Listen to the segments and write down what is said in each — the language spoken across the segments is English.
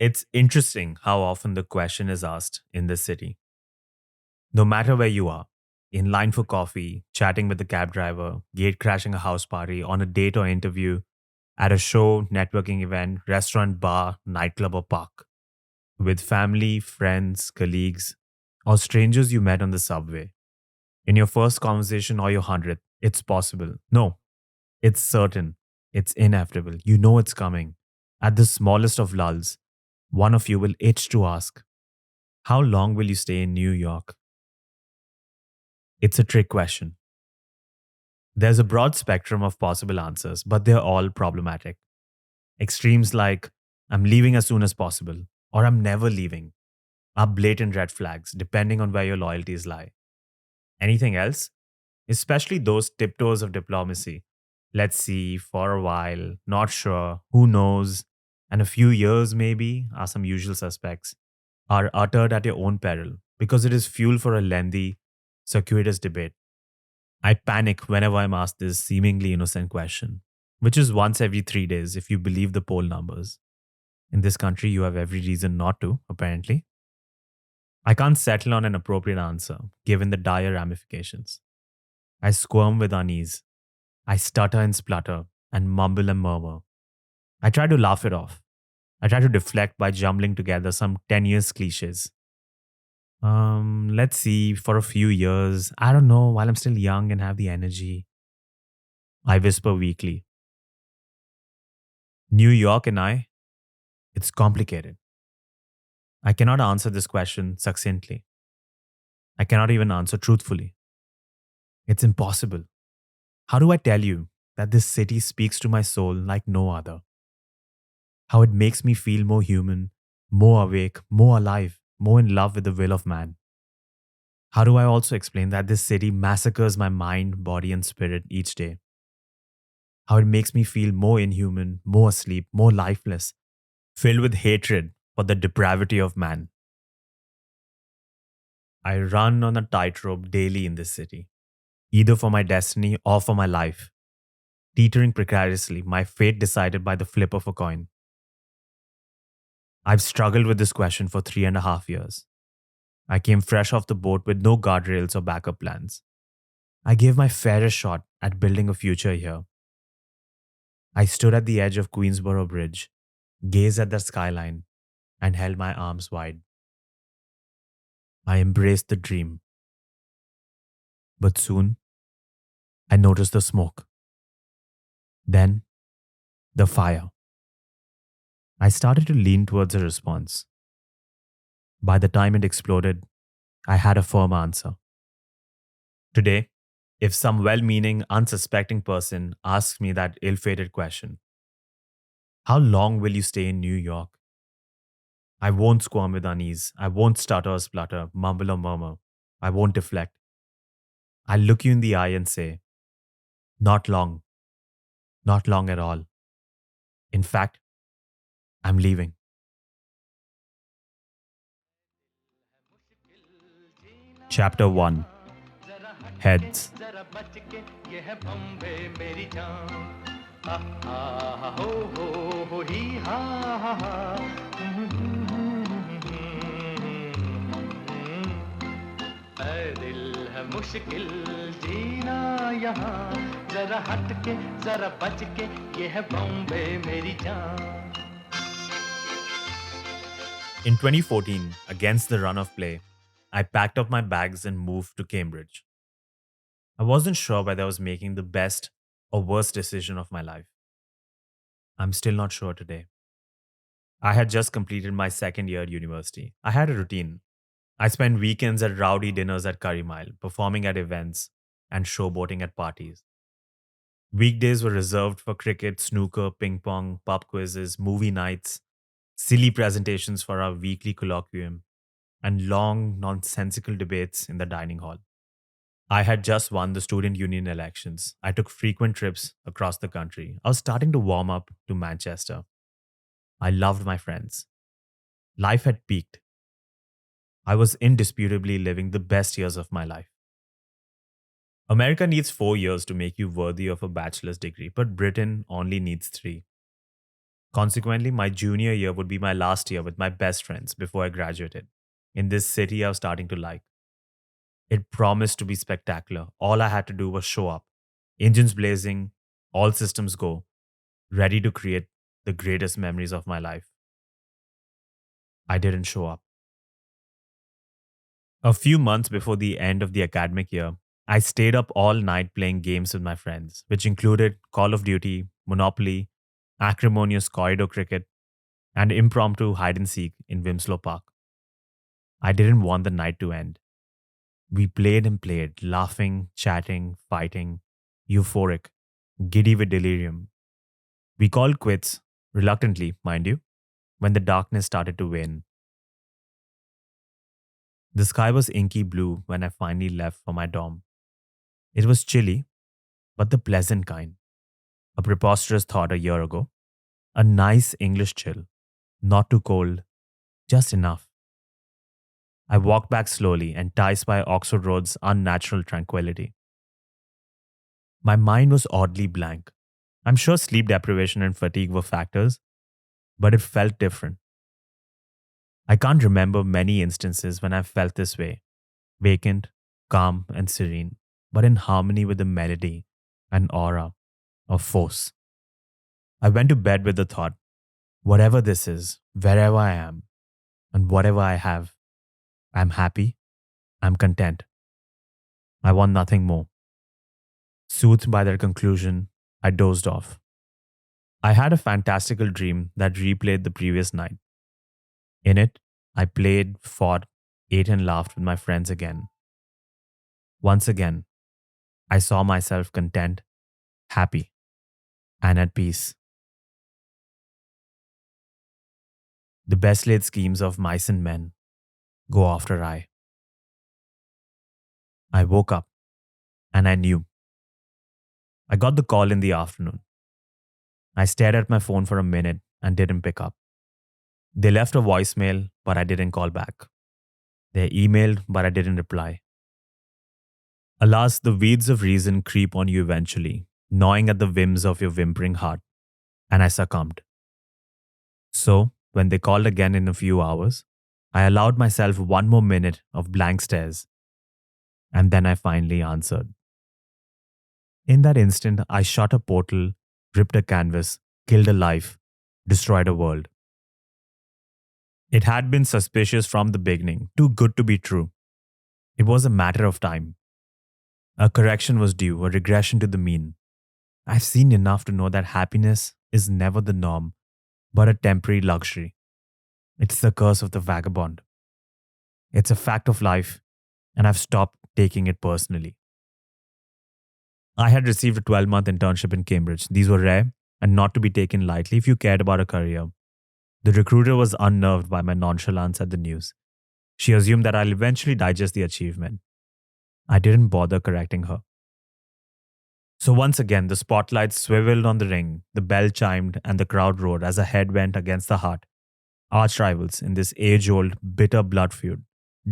It's interesting how often the question is asked in this city. No matter where you are, in line for coffee, chatting with the cab driver, gate crashing a house party, on a date or interview, at a show, networking event, restaurant, bar, nightclub, or park, with family, friends, colleagues, or strangers you met on the subway. In your first conversation or your hundredth, it's possible. No, it's certain. It's inevitable. You know it's coming. At the smallest of lulls, one of you will itch to ask, how long will you stay in New York? It's a trick question. There's a broad spectrum of possible answers, but they're all problematic. Extremes like, I'm leaving as soon as possible, or I'm never leaving, are blatant red flags, depending on where your loyalties lie. Anything else? Especially those tiptoes of diplomacy. Let's see, for a while, not sure, who knows, and a few years maybe are some usual suspects, are uttered at your own peril because it is fuel for a lengthy, circuitous debate. I panic whenever I'm asked this seemingly innocent question, which is once every 3 days if you believe the poll numbers. In this country, you have every reason not to, apparently. I can't settle on an appropriate answer, given the dire ramifications. I squirm with unease. I stutter and splutter and mumble and murmur. I try to laugh it off. I try to deflect by jumbling together some tenuous cliches. Let's see, for a few years, I don't know, while I'm still young and have the energy. I whisper weakly. New York and I, it's complicated. I cannot answer this question succinctly. I cannot even answer truthfully. It's impossible. How do I tell you that this city speaks to my soul like no other? How it makes me feel more human, more awake, more alive, more in love with the will of man? How do I also explain that this city massacres my mind, body, and spirit each day? How it makes me feel more inhuman, more asleep, more lifeless, filled with hatred for the depravity of man? I run on a tightrope daily in this city, either for my destiny or for my life, teetering precariously, my fate decided by the flip of a coin. I've struggled with this question for 3.5 years. I came fresh off the boat with no guardrails or backup plans. I gave my fairest shot at building a future here. I stood at the edge of Queensboro Bridge, gazed at the skyline, and held my arms wide. I embraced the dream. But soon, I noticed the smoke. Then, the fire. I started to lean towards a response. By the time it exploded, I had a firm answer. Today, if some well meaning, unsuspecting person asks me that ill fated question, how long will you stay in New York? I won't squirm with unease. I won't stutter or splutter, mumble or murmur. I won't deflect. I'll look you in the eye and say, not long, not long at all. In fact, I'm leaving. Chapter 1. Heads. मुश्किल जीना यहाँ जरा हट के जरा बच के ये है बॉम्बे मेरी जान. In 2014, against the run of play, I packed up my bags and moved to Cambridge. I wasn't sure whether I was making the best or worst decision of my life. I'm still not sure today. I had just completed my second year at university. I had a routine. I spent weekends at rowdy dinners at Curry Mile, performing at events, and showboating at parties. Weekdays were reserved for cricket, snooker, ping pong, pub quizzes, movie nights, silly presentations for our weekly colloquium, and long, nonsensical debates in the dining hall. I had just won the student union elections. I took frequent trips across the country. I was starting to warm up to Manchester. I loved my friends. Life had peaked. I was indisputably living the best years of my life. America needs 4 years to make you worthy of a bachelor's degree, but Britain only needs 3. Consequently, my junior year would be my last year with my best friends before I graduated in this city I was starting to like. It promised to be spectacular. All I had to do was show up, engines blazing, all systems go, ready to create the greatest memories of my life. I didn't show up. A few months before the end of the academic year, I stayed up all night playing games with my friends, which included Call of Duty, Monopoly, acrimonious corridor cricket, and impromptu hide and seek in Winslow Park. I didn't want the night to end. We played and played, laughing, chatting, fighting, euphoric, giddy with delirium. We called quits, reluctantly, mind you, when the darkness started to wane. The sky was inky blue when I finally left for my dorm. It was chilly, but the pleasant kind. A preposterous thought a year ago. A nice English chill. Not too cold, just enough. I walked back slowly, enticed by Oxford Road's unnatural tranquility. My mind was oddly blank. I'm sure sleep deprivation and fatigue were factors, but it felt different. I can't remember many instances when I felt this way, vacant, calm, and serene, but in harmony with the melody and aura of force. I went to bed with the thought, whatever this is, wherever I am, and whatever I have, I'm happy, I'm content. I want nothing more. Soothed by their conclusion, I dozed off. I had a fantastical dream that replayed the previous night. In it, I played, fought, ate, and laughed with my friends again. Once again, I saw myself content, happy, and at peace. The best laid schemes of mice and men go after I. I woke up and I knew. I got the call in the afternoon. I stared at my phone for a minute and didn't pick up. They left a voicemail, but I didn't call back. They emailed, but I didn't reply. Alas, the weeds of reason creep on you eventually, gnawing at the whims of your whimpering heart, and I succumbed. So, when they called again in a few hours, I allowed myself one more minute of blank stares, and then I finally answered. In that instant, I shot a portal, ripped a canvas, killed a life, destroyed a world. It had been suspicious from the beginning, too good to be true. It was a matter of time. A correction was due, a regression to the mean. I've seen enough to know that happiness is never the norm, but a temporary luxury. It's the curse of the vagabond. It's a fact of life, and I've stopped taking it personally. I had received a 12-month internship in Cambridge. These were rare and not to be taken lightly if you cared about a career. The recruiter was unnerved by my nonchalance at the news. She assumed that I'll eventually digest the achievement. I didn't bother correcting her. So once again, the spotlight swiveled on the ring, the bell chimed, and the crowd roared as a head went against the heart. Arch rivals in this age-old, bitter blood feud,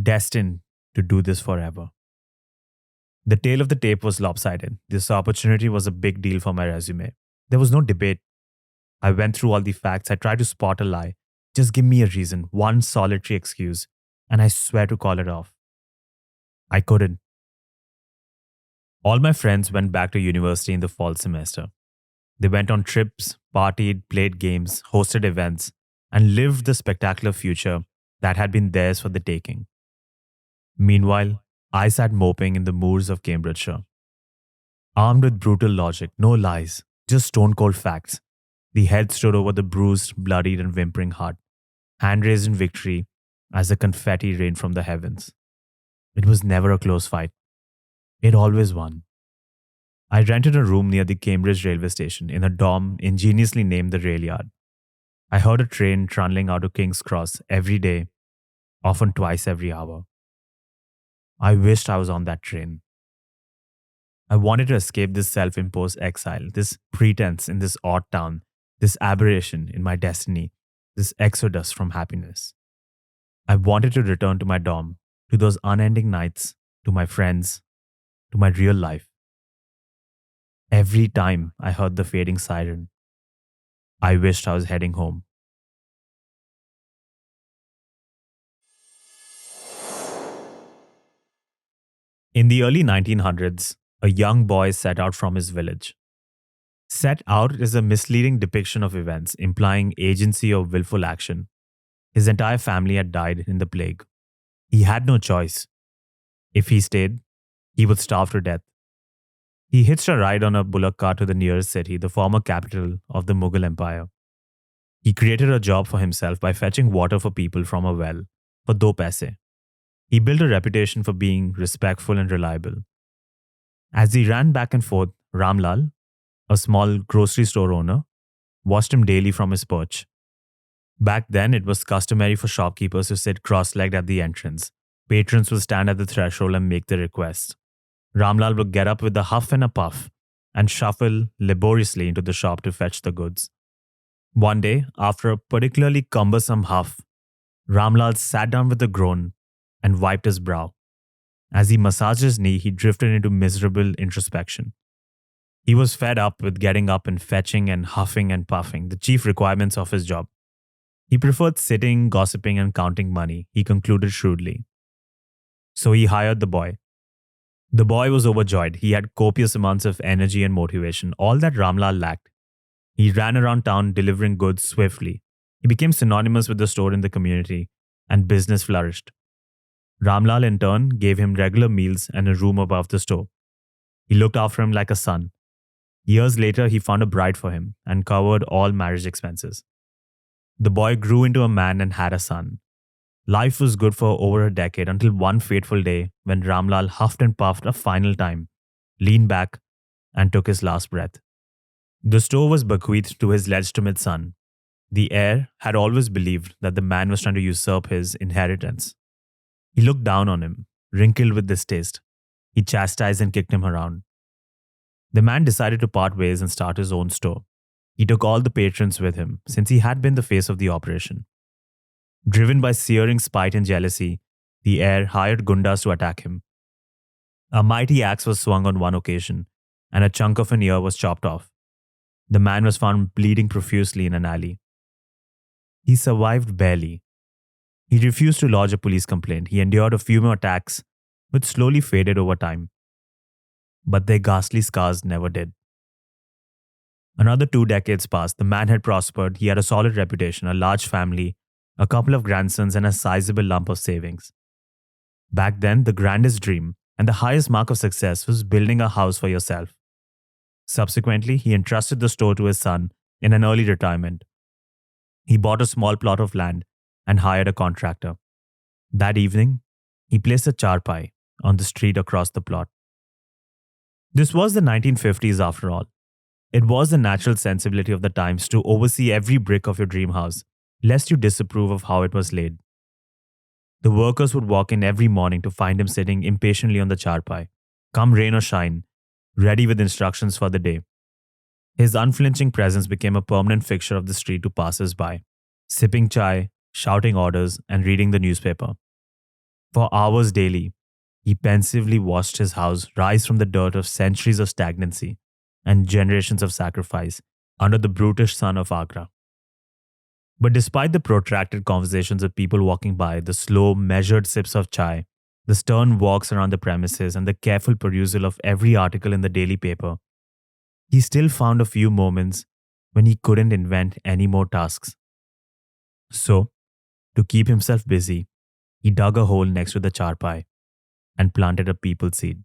destined to do this forever. The tail of the tape was lopsided. This opportunity was a big deal for my resume. There was no debate. I went through all the facts. I tried to spot a lie. Just give me a reason, one solitary excuse, and I swear to call it off. I couldn't. All my friends went back to university in the fall semester. They went on trips, partied, played games, hosted events, and lived the spectacular future that had been theirs for the taking. Meanwhile, I sat moping in the moors of Cambridgeshire. Armed with brutal logic, no lies, just stone cold facts. The head stood over the bruised, bloodied, and whimpering heart, hand raised in victory as the confetti rained from the heavens. It was never a close fight. It always won. I rented a room near the Cambridge railway station in a dorm ingeniously named the Rail Yard. I heard a train trundling out of King's Cross every day, often twice every hour. I wished I was on that train. I wanted to escape this self-imposed exile, this pretense in this odd town, this aberration in my destiny, this exodus from happiness. I wanted to return to my dorm, to those unending nights, to my friends, to my real life. Every time I heard the fading siren, I wished I was heading home. In the early 1900s, a young boy set out from his village. Set out is a misleading depiction of events, implying agency or willful action. His entire family had died in the plague. He had no choice. If he stayed, he would starve to death. He hitched a ride on a bullock cart to the nearest city, the former capital of the Mughal Empire. He created a job for himself by fetching water for people from a well for do paise. He built a reputation for being respectful and reliable. As he ran back and forth, Ramlal, a small grocery store owner, watched him daily from his perch. Back then, it was customary for shopkeepers to sit cross-legged at the entrance. Patrons would stand at the threshold and make their request. Ramlal would get up with a huff and a puff and shuffle laboriously into the shop to fetch the goods. One day, after a particularly cumbersome huff, Ramlal sat down with a groan and wiped his brow. As he massaged his knee, he drifted into miserable introspection. He was fed up with getting up and fetching and huffing and puffing, the chief requirements of his job. He preferred sitting, gossiping, and counting money, he concluded shrewdly. So he hired the boy. The boy was overjoyed. He had copious amounts of energy and motivation, all that Ramlal lacked. He ran around town delivering goods swiftly. He became synonymous with the store in the community, and business flourished. Ramlal in turn gave him regular meals and a room above the store. He looked after him like a son. Years later, he found a bride for him and covered all marriage expenses. The boy grew into a man and had a son. Life was good for over a decade until one fateful day when Ramlal huffed and puffed a final time, leaned back, and took his last breath. The store was bequeathed to his legitimate son. The heir had always believed that the man was trying to usurp his inheritance. He looked down on him, wrinkled with distaste. He chastised and kicked him around. The man decided to part ways and start his own store. He took all the patrons with him, since he had been the face of the operation. Driven by searing spite and jealousy, the heir hired gundas to attack him. A mighty axe was swung on one occasion, and a chunk of an ear was chopped off. The man was found bleeding profusely in an alley. He survived barely. He refused to lodge a police complaint. He endured a few more attacks, which slowly faded over time. But their ghastly scars never did. Another 2 decades passed. The man had prospered. He had a solid reputation, a large family, a couple of grandsons, and a sizable lump of savings. Back then, the grandest dream and the highest mark of success was building a house for yourself. Subsequently, he entrusted the store to his son in an early retirement. He bought a small plot of land and hired a contractor. That evening, he placed a charpai on the street across the plot. This was the 1950s after all. It was the natural sensibility of the times to oversee every brick of your dream house, lest you disapprove of how it was laid. The workers would walk in every morning to find him sitting impatiently on the charpai, come rain or shine, ready with instructions for the day. His unflinching presence became a permanent fixture of the street to passers-by, sipping chai, shouting orders, and reading the newspaper. For hours daily, he pensively watched his house rise from the dirt of centuries of stagnancy and generations of sacrifice under the brutish sun of Agra. But despite the protracted conversations of people walking by, the slow, measured sips of chai, the stern walks around the premises, and the careful perusal of every article in the daily paper, he still found a few moments when he couldn't invent any more tasks. So, to keep himself busy, he dug a hole next to the charpai and planted a peepal seed.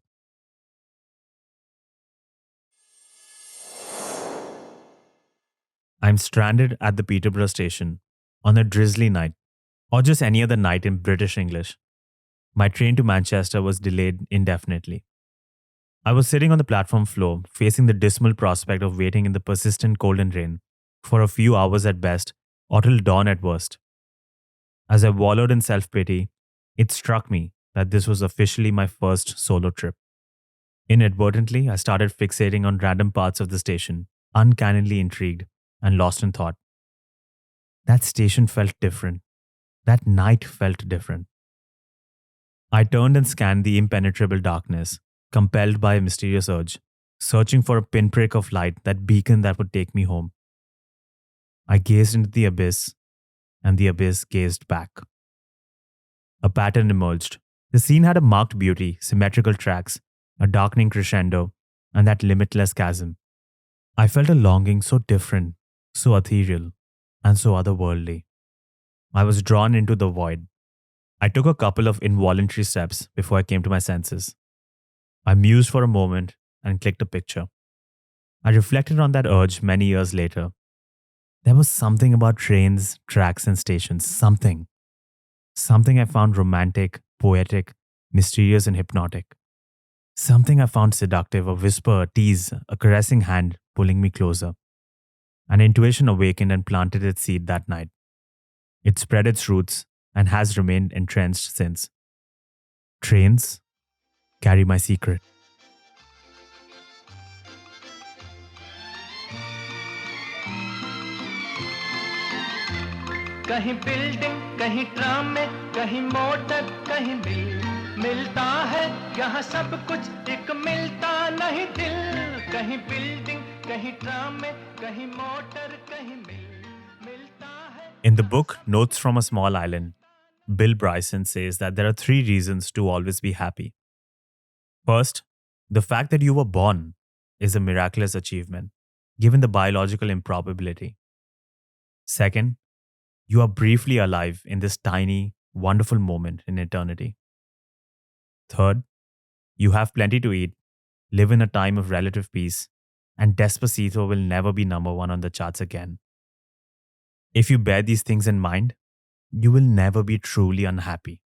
I'm stranded at the Peterborough station on a drizzly night, or just any other night in British English. My train to Manchester was delayed indefinitely. I was sitting on the platform floor, facing the dismal prospect of waiting in the persistent cold and rain for a few hours at best, or till dawn at worst. As I wallowed in self-pity, it struck me that this was officially my first solo trip. Inadvertently, I started fixating on random parts of the station, uncannily intrigued and lost in thought. That station felt different. That night felt different. I turned and scanned the impenetrable darkness, compelled by a mysterious urge, searching for a pinprick of light, that beacon that would take me home. I gazed into the abyss, and the abyss gazed back. A pattern emerged. The scene had a marked beauty, symmetrical tracks, a darkening crescendo, and that limitless chasm. I felt a longing so different, so ethereal, and so otherworldly. I was drawn into the void. I took a couple of involuntary steps before I came to my senses. I mused for a moment and clicked a picture. I reflected on that urge many years later. There was something about trains, tracks, and stations, something I found romantic, poetic, mysterious, and hypnotic. Something I found seductive, a whisper, a tease, a caressing hand pulling me closer. An intuition awakened and planted its seed that night. It spread its roots and has remained entrenched since. Trains carry my secret. कहीं building कहीं tram में कहीं motor कहीं मिलता है यहाँ सब कुछ एक मिलता नहीं दिल कहीं बिल्डिंग कहीं ट्राम में कहीं मोटर कहीं मिलता है. In the book Notes from a Small Island, Bill Bryson says that there are 3 reasons to always be happy. First, the fact that you were born is a miraculous achievement, given the biological improbability. Second, you are briefly alive in this tiny, wonderful moment in eternity. Third, you have plenty to eat, live in a time of relative peace, and Despacito will never be number 1 on the charts again. If you bear these things in mind, you will never be truly unhappy.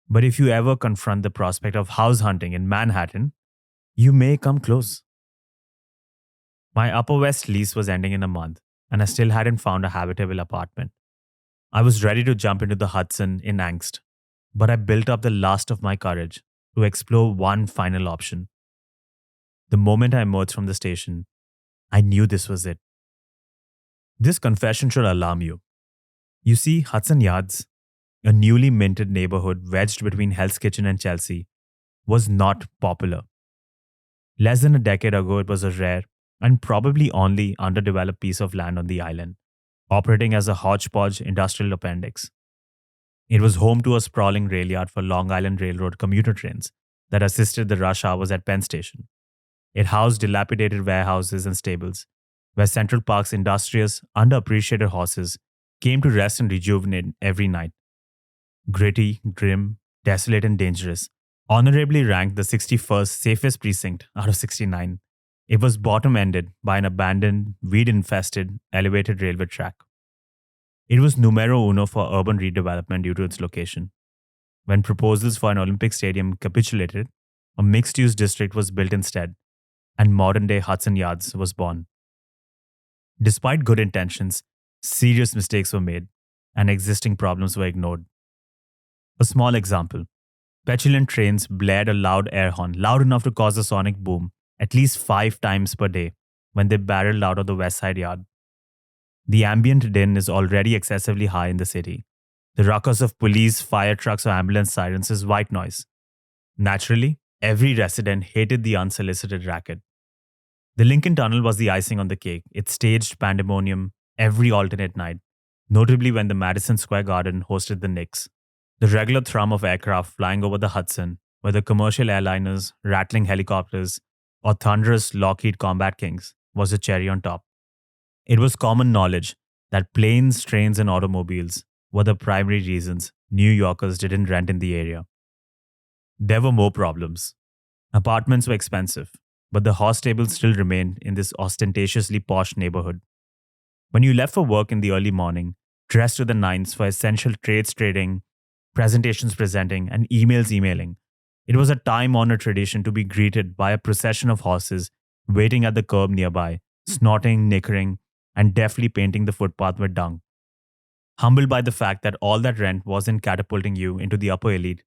But if you ever confront the prospect of house hunting in Manhattan, you may come close. My Upper West lease was ending in a month, and I still hadn't found a habitable apartment. I was ready to jump into the Hudson in angst, but I built up the last of my courage to explore one final option. The moment I emerged from the station, I knew this was it. This confession should alarm you. You see, Hudson Yards, a newly minted neighborhood wedged between Hell's Kitchen and Chelsea, was not popular. Less than a decade ago, it was a rare and probably only underdeveloped piece of land on the island, operating as a hodgepodge industrial appendix. It was home to a sprawling rail yard for Long Island Railroad commuter trains that assisted the rush hours at Penn Station. It housed dilapidated warehouses and stables, where Central Park's industrious, underappreciated horses came to rest and rejuvenate every night. Gritty, grim, desolate, and dangerous, honorably ranked the 61st safest precinct out of 69. It was bottom-ended by an abandoned, weed-infested, elevated railway track. It was numero uno for urban redevelopment due to its location. When proposals for an Olympic stadium capitulated, a mixed-use district was built instead, and modern-day Hudson Yards was born. Despite good intentions, serious mistakes were made, and existing problems were ignored. A small example. Petulant trains blared a loud air horn, loud enough to cause a sonic boom, at least 5 times per day when they barreled out of the West Side Yard. The ambient din is already excessively high in the city. The ruckus of police, fire trucks, or ambulance sirens is white noise. Naturally, every resident hated the unsolicited racket. The Lincoln Tunnel was the icing on the cake. It staged pandemonium every alternate night, notably when the Madison Square Garden hosted the Knicks. The regular thrum of aircraft flying over the Hudson, whether commercial airliners, rattling helicopters, or thunderous Lockheed Combat Kings, was a cherry on top. It was common knowledge that planes, trains, and automobiles were the primary reasons New Yorkers didn't rent in the area. There were more problems. Apartments were expensive, but the horse stables still remained in this ostentatiously posh neighborhood. When you left for work in the early morning, dressed to the nines for essential trades trading, presentations presenting, and emails emailing, it was a time-honored tradition to be greeted by a procession of horses waiting at the curb nearby, snorting, nickering, and deftly painting the footpath with dung. Humbled by the fact that all that rent wasn't catapulting you into the upper elite,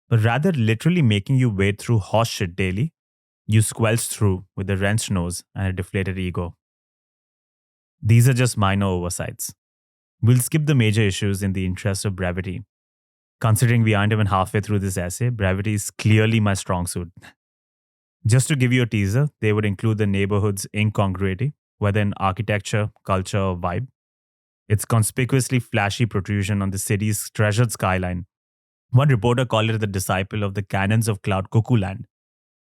but rather literally making you wade through horse shit daily, you squelched through with a wrenched nose and a deflated ego. These are just minor oversights. We'll skip the major issues in the interest of brevity. Considering we aren't even halfway through this essay, brevity is clearly my strong suit. Just to give you a teaser, they would include the neighborhood's incongruity, whether in architecture, culture, or vibe. Its conspicuously flashy protrusion on the city's treasured skyline. One reporter called it the disciple of the cannons of Cloud Cuckoo Land,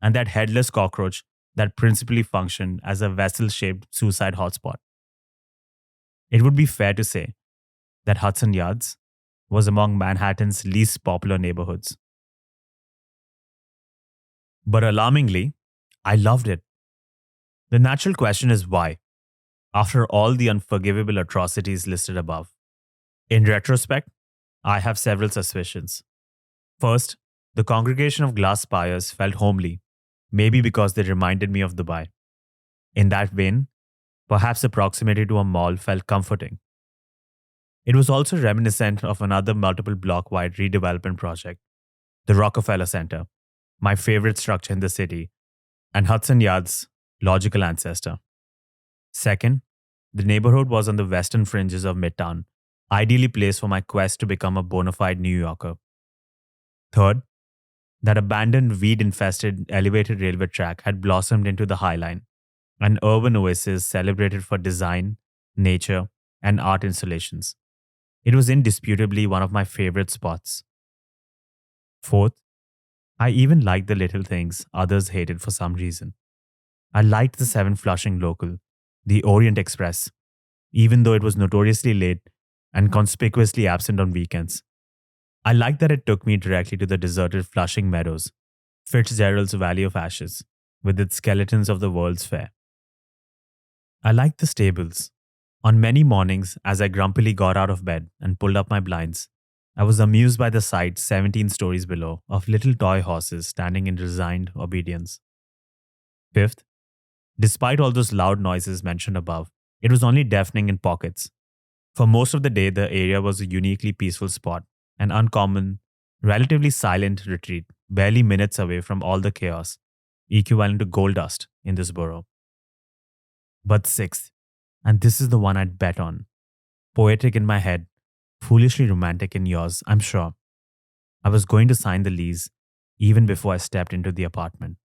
and that headless cockroach that principally functioned as a vessel shaped suicide hotspot. It would be fair to say that Hudson Yards was among Manhattan's least popular neighborhoods. But alarmingly, I loved it. The natural question is why, after all the unforgivable atrocities listed above. In retrospect, I have several suspicions. First, the congregation of glass spires felt homely, maybe because they reminded me of Dubai. In that vein, perhaps the proximity to a mall felt comforting. It was also reminiscent of another multiple block wide redevelopment project, the Rockefeller Center, my favorite structure in the city, and Hudson Yards' logical ancestor. Second, the neighborhood was on the western fringes of Midtown, ideally placed for my quest to become a bona fide New Yorker. Third, that abandoned weed infested elevated railway track had blossomed into the High Line, an urban oasis celebrated for design, nature, and art installations. It was indisputably one of my favorite spots. Fourth, I even liked the little things others hated for some reason. I liked the 7 Flushing local, the Orient Express, even though it was notoriously late and conspicuously absent on weekends. I liked that it took me directly to the deserted Flushing Meadows, Fitzgerald's Valley of Ashes, with its skeletons of the World's Fair. I liked the stables. On many mornings, as I grumpily got out of bed and pulled up my blinds, I was amused by the sight 17 stories below of little toy horses standing in resigned obedience. Fifth, despite all those loud noises mentioned above, it was only deafening in pockets. For most of the day, the area was a uniquely peaceful spot, an uncommon, relatively silent retreat, barely minutes away from all the chaos, equivalent to gold dust in this borough. But sixth, and this is the one I'd bet on, poetic in my head, foolishly romantic in yours, I'm sure. I was going to sign the lease even before I stepped into the apartment.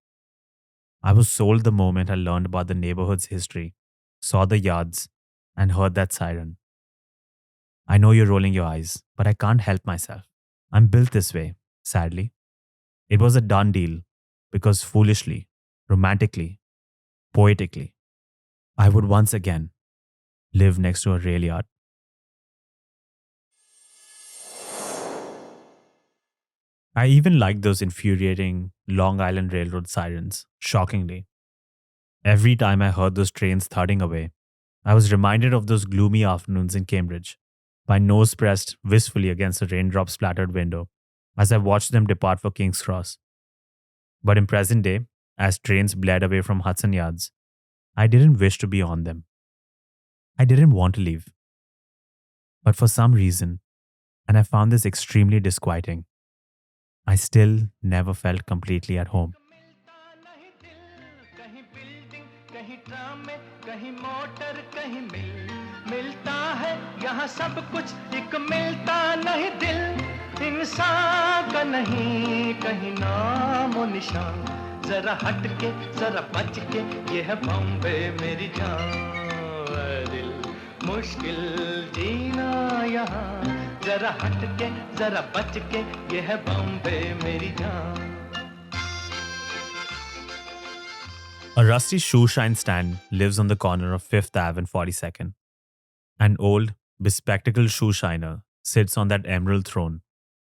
I was sold the moment I learned about the neighborhood's history, saw the yards, and heard that siren. I know you're rolling your eyes, but I can't help myself. I'm built this way, sadly. It was a done deal because foolishly, romantically, poetically, I would once again live next to a rail yard. I even liked those infuriating Long Island Railroad sirens, shockingly. Every time I heard those trains thudding away, I was reminded of those gloomy afternoons in Cambridge, my nose pressed wistfully against a raindrop splattered window as I watched them depart for King's Cross. But in present day, as trains bled away from Hudson Yards, I didn't wish to be on them. I didn't want to leave. But for some reason, and I found this extremely disquieting, I still never felt completely at home. कहीं building कहीं tram में कहीं motor कहीं मिलता है यहाँ सब कुछ एक मिलता नहीं दिल इंसान का नहीं कहीं नाम और निशान जरा हट के जरा बच के ये है बॉम्बे मेरी जान ऐ दिल मुश्किल जीना यहाँ जरा हट के जरा बच के ये है बॉम्बे मेरी जान. A rusty shoe shine stand lives on the corner of 5th Ave and 42nd. An old, bespectacled shoe shiner sits on that emerald throne,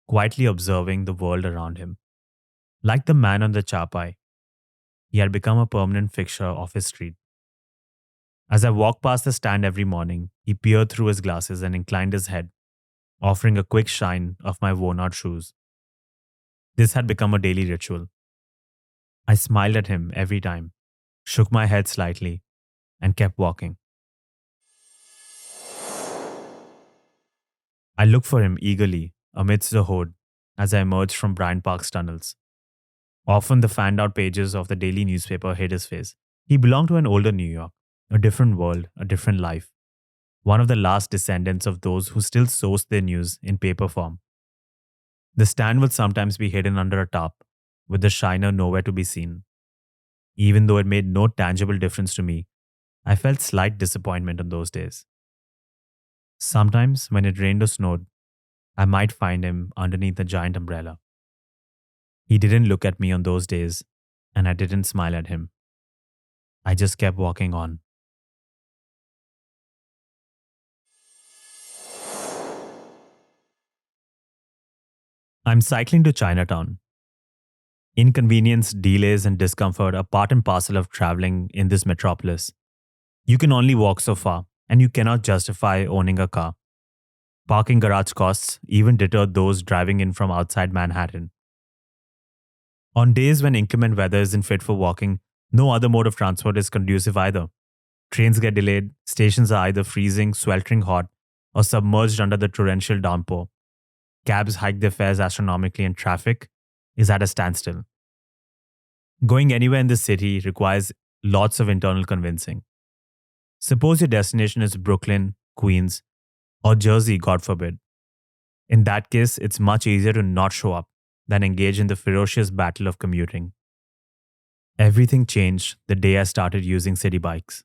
quietly observing the world around him. Like the man on the Chapai, he had become a permanent fixture of his street. As I walked past the stand every morning, he peered through his glasses and inclined his head, offering a quick shine of my worn-out shoes. This had become a daily ritual. I smiled at him every time, shook my head slightly, and kept walking. I looked for him eagerly amidst the horde as I emerged from Bryant Park's tunnels. Often the fanned out pages of the daily newspaper hid his face. He belonged to an older New York, a different world, a different life. One of the last descendants of those who still sourced their news in paper form. The stand would sometimes be hidden under a tarp, with the shiner nowhere to be seen. Even though it made no tangible difference to me, I felt slight disappointment on those days. Sometimes, when it rained or snowed, I might find him underneath a giant umbrella. He didn't look at me on those days, and I didn't smile at him. I just kept walking on. I'm cycling to Chinatown. Inconvenience, delays, and discomfort are part and parcel of traveling in this metropolis. You can only walk so far, and you cannot justify owning a car. Parking garage costs even deter those driving in from outside Manhattan. On days when inclement weather isn't fit for walking, no other mode of transport is conducive either. Trains get delayed, stations are either freezing, sweltering hot, or submerged under the torrential downpour. Cabs hike their fares astronomically, and traffic is at a standstill. Going anywhere in the city requires lots of internal convincing. Suppose your destination is Brooklyn, Queens, or Jersey, God forbid. In that case, it's much easier to not show up than engage in the ferocious battle of commuting. Everything changed the day I started using city bikes.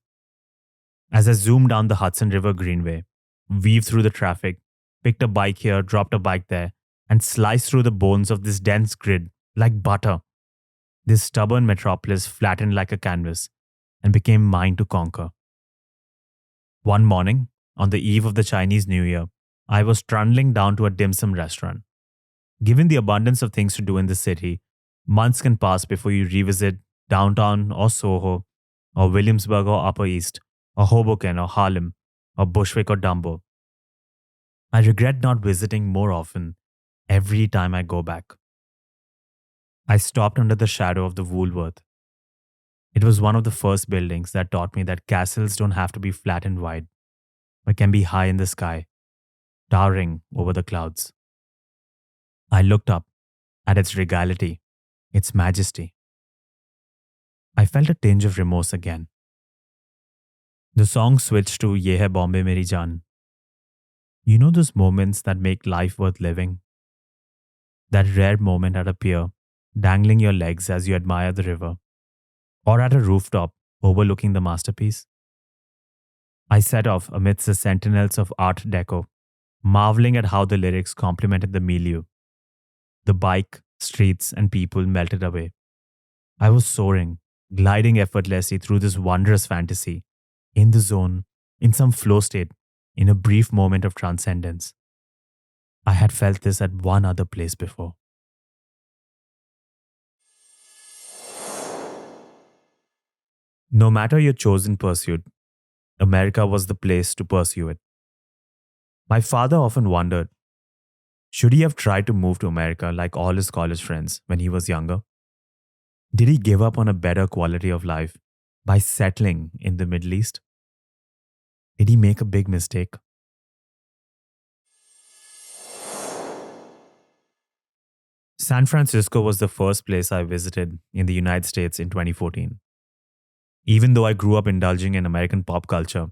As I zoomed down the Hudson River Greenway, weaved through the traffic, picked a bike here, dropped a bike there, and sliced through the bones of this dense grid like butter, this stubborn metropolis flattened like a canvas and became mine to conquer. One morning, on the eve of the Chinese New Year, I was trundling down to a dim sum restaurant. Given the abundance of things to do in the city, months can pass before you revisit downtown or Soho, or Williamsburg or Upper East, or Hoboken or Harlem, or Bushwick or Dumbo. I regret not visiting more often every time I go back. I stopped under the shadow of the Woolworth. It was one of the first buildings that taught me that castles don't have to be flat and wide, but can be high in the sky, towering over the clouds. I looked up at its regality, its majesty. I felt a tinge of remorse again. The song switched to Ye Hai Bombay Meri Jaan. You know those moments that make life worth living? That rare moment at a pier, dangling your legs as you admire the river, or at a rooftop overlooking the masterpiece? I set off amidst the sentinels of Art Deco, marveling at how the lyrics complemented the milieu. The bike, streets, and people melted away. I was soaring, gliding effortlessly through this wondrous fantasy, in the zone, in some flow state, in a brief moment of transcendence. I had felt this at one other place before. No matter your chosen pursuit, America was the place to pursue it. My father often wondered, should he have tried to move to America like all his college friends when he was younger? Did he give up on a better quality of life by settling in the Middle East? Did he make a big mistake? San Francisco was the first place I visited in the United States in 2014. Even though I grew up indulging in American pop culture,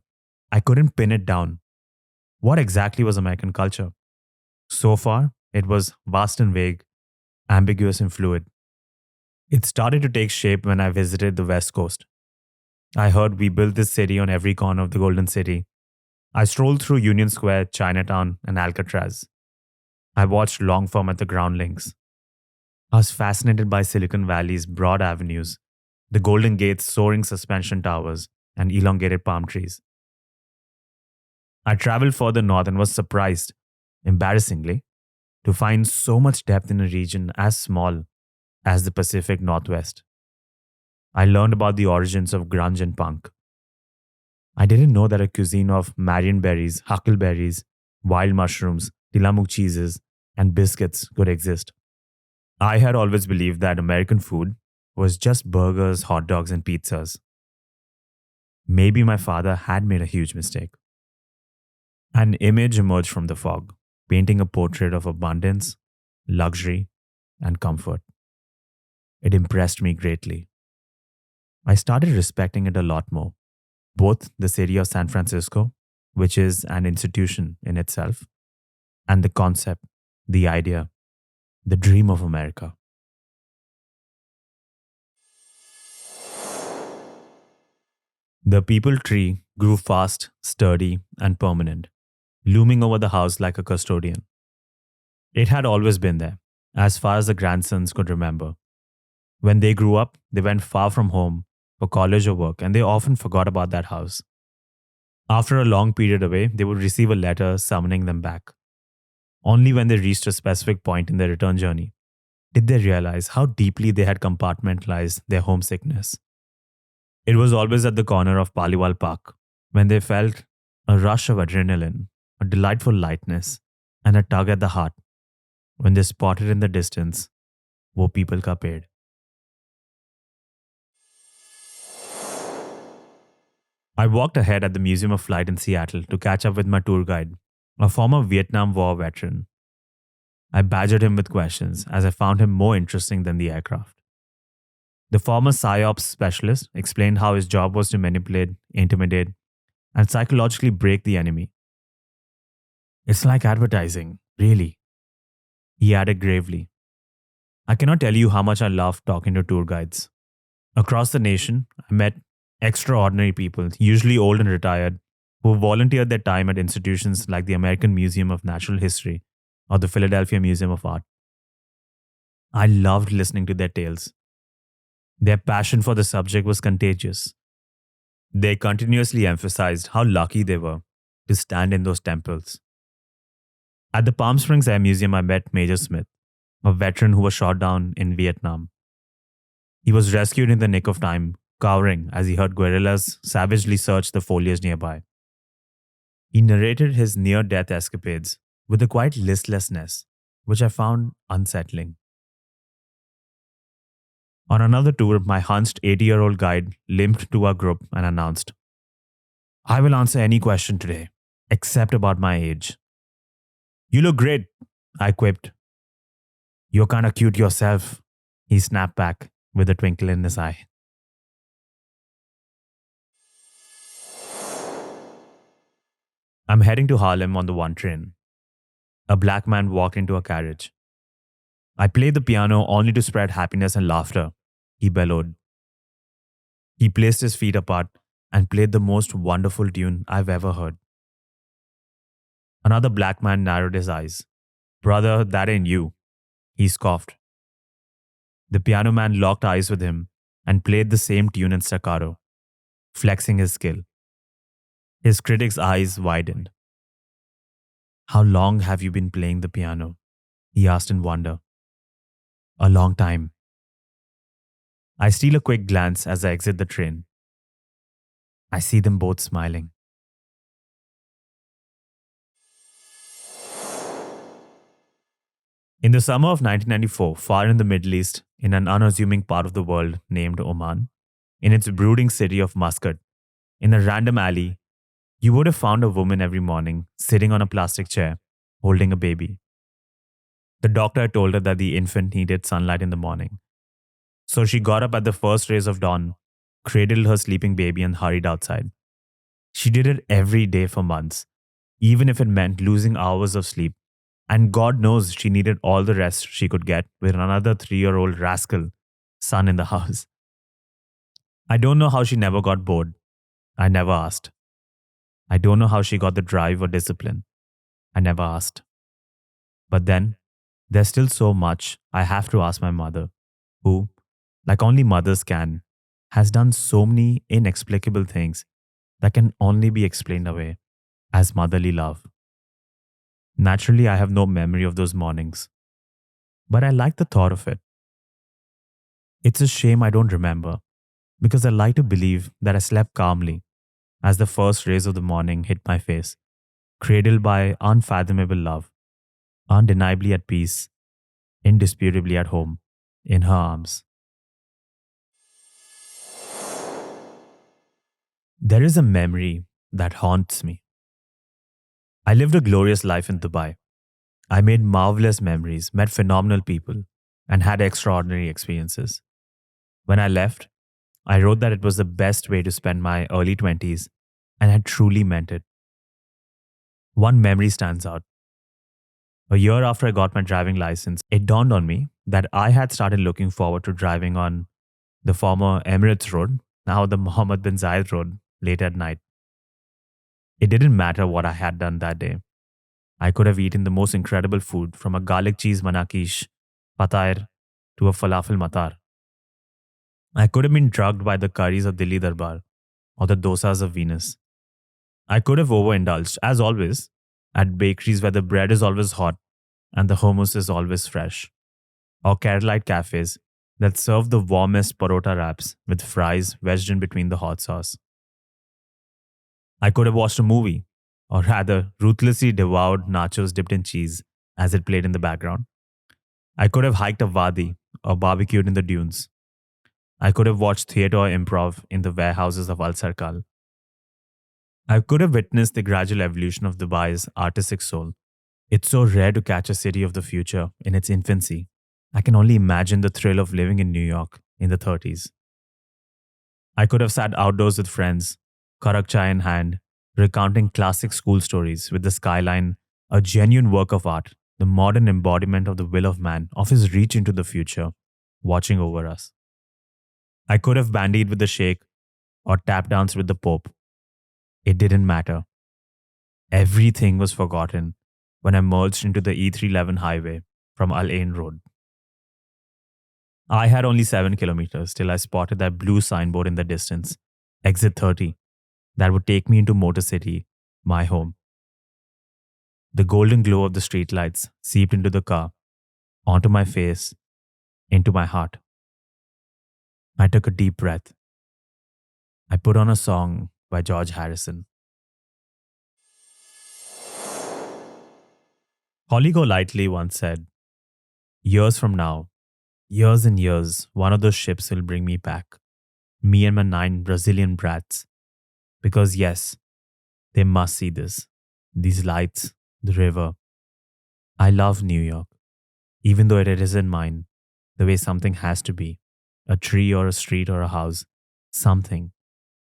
I couldn't pin it down. What exactly was American culture? So far, it was vast and vague, ambiguous and fluid. It started to take shape when I visited the West Coast. I heard we built this city on every corner of the Golden City. I strolled through Union Square, Chinatown, and Alcatraz. I watched long form at the Ground Links. I was fascinated by Silicon Valley's broad avenues, the Golden Gate's soaring suspension towers, and elongated palm trees. I traveled further north and was surprised, embarrassingly, to find so much depth in a region as small as the Pacific Northwest. I learned about the origins of grunge and punk. I didn't know that a cuisine of marionberries, huckleberries, wild mushrooms, tillamook cheeses, and biscuits could exist. I had always believed that American food was just burgers, hot dogs, and pizzas. Maybe my father had made a huge mistake. An image emerged from the fog, painting a portrait of abundance, luxury, and comfort. It impressed me greatly. I started respecting it a lot more, both the city of San Francisco, which is an institution in itself, and the concept, the idea, the dream of America. The people tree grew fast, sturdy, and permanent, looming over the house like a custodian. It had always been there, as far as the grandsons could remember. When they grew up, they went far from home for college or work, and they often forgot about that house. After a long period away, they would receive a letter summoning them back. Only when they reached a specific point in their return journey did they realize how deeply they had compartmentalized their homesickness. It was always at the corner of Paliwal Park when they felt a rush of adrenaline, a delightful lightness, and a tug at the heart when they spotted in the distance Wo People Ka Ped. I walked ahead at the Museum of Flight in Seattle to catch up with my tour guide, a former Vietnam War veteran. I badgered him with questions as I found him more interesting than the aircraft. The former PSYOPs specialist explained how his job was to manipulate, intimidate, and psychologically break the enemy. It's like advertising, really, he added gravely. I cannot tell you how much I love talking to tour guides. Across the nation, I met extraordinary people, usually old and retired, who volunteered their time at institutions like the American Museum of Natural History or the Philadelphia Museum of Art. I loved listening to their tales. Their passion for the subject was contagious. They continuously emphasized how lucky they were to stand in those temples. At the Palm Springs Air Museum, I met Major Smith, a veteran who was shot down in Vietnam. He was rescued in the nick of time, cowering as he heard guerrillas savagely search the foliage nearby. He narrated his near-death escapades with a quiet listlessness, which I found unsettling. On another tour, my hunched 80-year-old guide limped to our group and announced, "I will answer any question today, except about my age." "You look great," I quipped. "You're kind of cute yourself," he snapped back with a twinkle in his eye. I'm heading to Harlem on the one train. A black man walked into a carriage. "I play the piano only to spread happiness and laughter," he bellowed. He placed his feet apart and played the most wonderful tune I've ever heard. Another black man narrowed his eyes. "Brother, that ain't you," he scoffed. The piano man locked eyes with him and played the same tune in staccato, flexing his skill. His critic's eyes widened. "How long have you been playing the piano?" he asked in wonder. "A long time." I steal a quick glance as I exit the train. I see them both smiling. In the summer of 1994, far in the Middle East, in an unassuming part of the world named Oman, in its brooding city of Muscat, in a random alley, you would have found a woman every morning sitting on a plastic chair, holding a baby. The doctor had told her that the infant needed sunlight in the morning. So she got up at the first rays of dawn, cradled her sleeping baby, and hurried outside. She did it every day for months, even if it meant losing hours of sleep. And God knows she needed all the rest she could get with another 3-year-old rascal son in the house. I don't know how she never got bored. I never asked. I don't know how she got the drive or discipline. I never asked. But then, there's still so much I have to ask my mother, who, like only mothers can, has done so many inexplicable things that can only be explained away as motherly love. Naturally, I have no memory of those mornings, but I like the thought of it. It's a shame I don't remember, because I like to believe that I slept calmly as the first rays of the morning hit my face, cradled by unfathomable love, undeniably at peace, indisputably at home, in her arms. There is a memory that haunts me. I lived a glorious life in Dubai. I made marvelous memories, met phenomenal people, and had extraordinary experiences. When I left, I wrote that it was the best way to spend my early 20s, and I truly meant it. One memory stands out. A year after I got my driving license, it dawned on me that I had started looking forward to driving on the former Emirates Road, now the Mohammed bin Zayed Road, late at night. It didn't matter what I had done that day. I could have eaten the most incredible food from a garlic cheese manakish, patair, to a falafel matar. I could have been drugged by the curries of Delhi Darbar or the dosas of Venus. I could have overindulged, as always, at bakeries where the bread is always hot and the hummus is always fresh, or Keralite cafes that serve the warmest parota wraps with fries wedged in between the hot sauce. I could have watched a movie, or rather, ruthlessly devoured nachos dipped in cheese as it played in the background. I could have hiked a wadi or barbecued in the dunes. I could have watched theatre or improv in the warehouses of Al Sarkal. I could have witnessed the gradual evolution of Dubai's artistic soul. It's so rare to catch a city of the future in its infancy. I can only imagine the thrill of living in New York in the 30s. I could have sat outdoors with friends, karak chai in hand, recounting classic school stories with the skyline, a genuine work of art, the modern embodiment of the will of man, of his reach into the future, watching over us. I could have bandied with the sheikh or tap danced with the pope. It didn't matter. Everything was forgotten when I merged into the E311 highway from Al Ain Road. I had only 7 kilometers till I spotted that blue signboard in the distance, exit 30, that would take me into Motor City, my home. The golden glow of the streetlights seeped into the car, onto my face, into my heart. I took a deep breath. I put on a song by George Harrison. Holly Golightly once said, "Years from now, years and years, one of those ships will bring me back, me and my 9 Brazilian brats. Because yes, they must see this, these lights, the river. I love New York, even though it isn't mine, the way something has to be, a tree or a street or a house, something,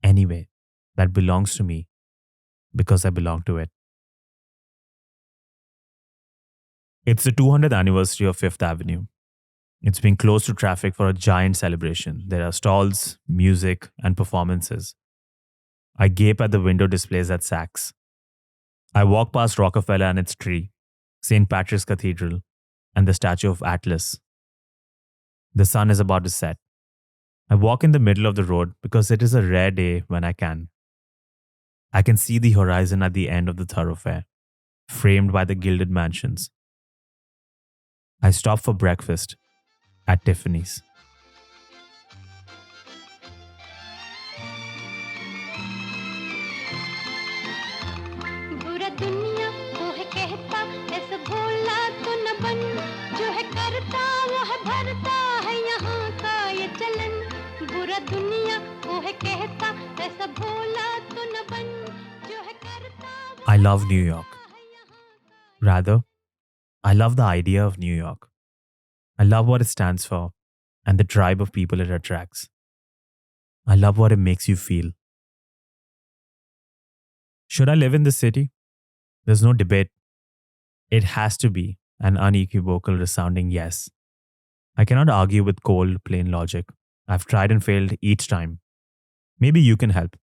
anyway, that belongs to me because I belong to it." It's the 200th anniversary of Fifth Avenue. It's been closed to traffic for a giant celebration. There are stalls, music, and performances. I gape at the window displays at Saks. I walk past Rockefeller and its tree, St. Patrick's Cathedral, and the statue of Atlas. The sun is about to set. I walk in the middle of the road because it is a rare day when I can. I can see the horizon at the end of the thoroughfare, framed by the gilded mansions. I stop for breakfast at Tiffany's. बुरा दुनिया वो है कहता ऐसा भोला तो न बन जो है करता वो है भरता है यहाँ का ये चलन बुरा दुनिया वो है कहता ऐसा भोला तो न बन जो है करता I love New York. Rather, I love the idea of New York. I love what it stands for and the tribe of people it attracts. I love what it makes you feel. Should I live in this city? There's no debate. It has to be an unequivocal, resounding yes. I cannot argue with cold, plain logic. I've tried and failed each time. Maybe you can help.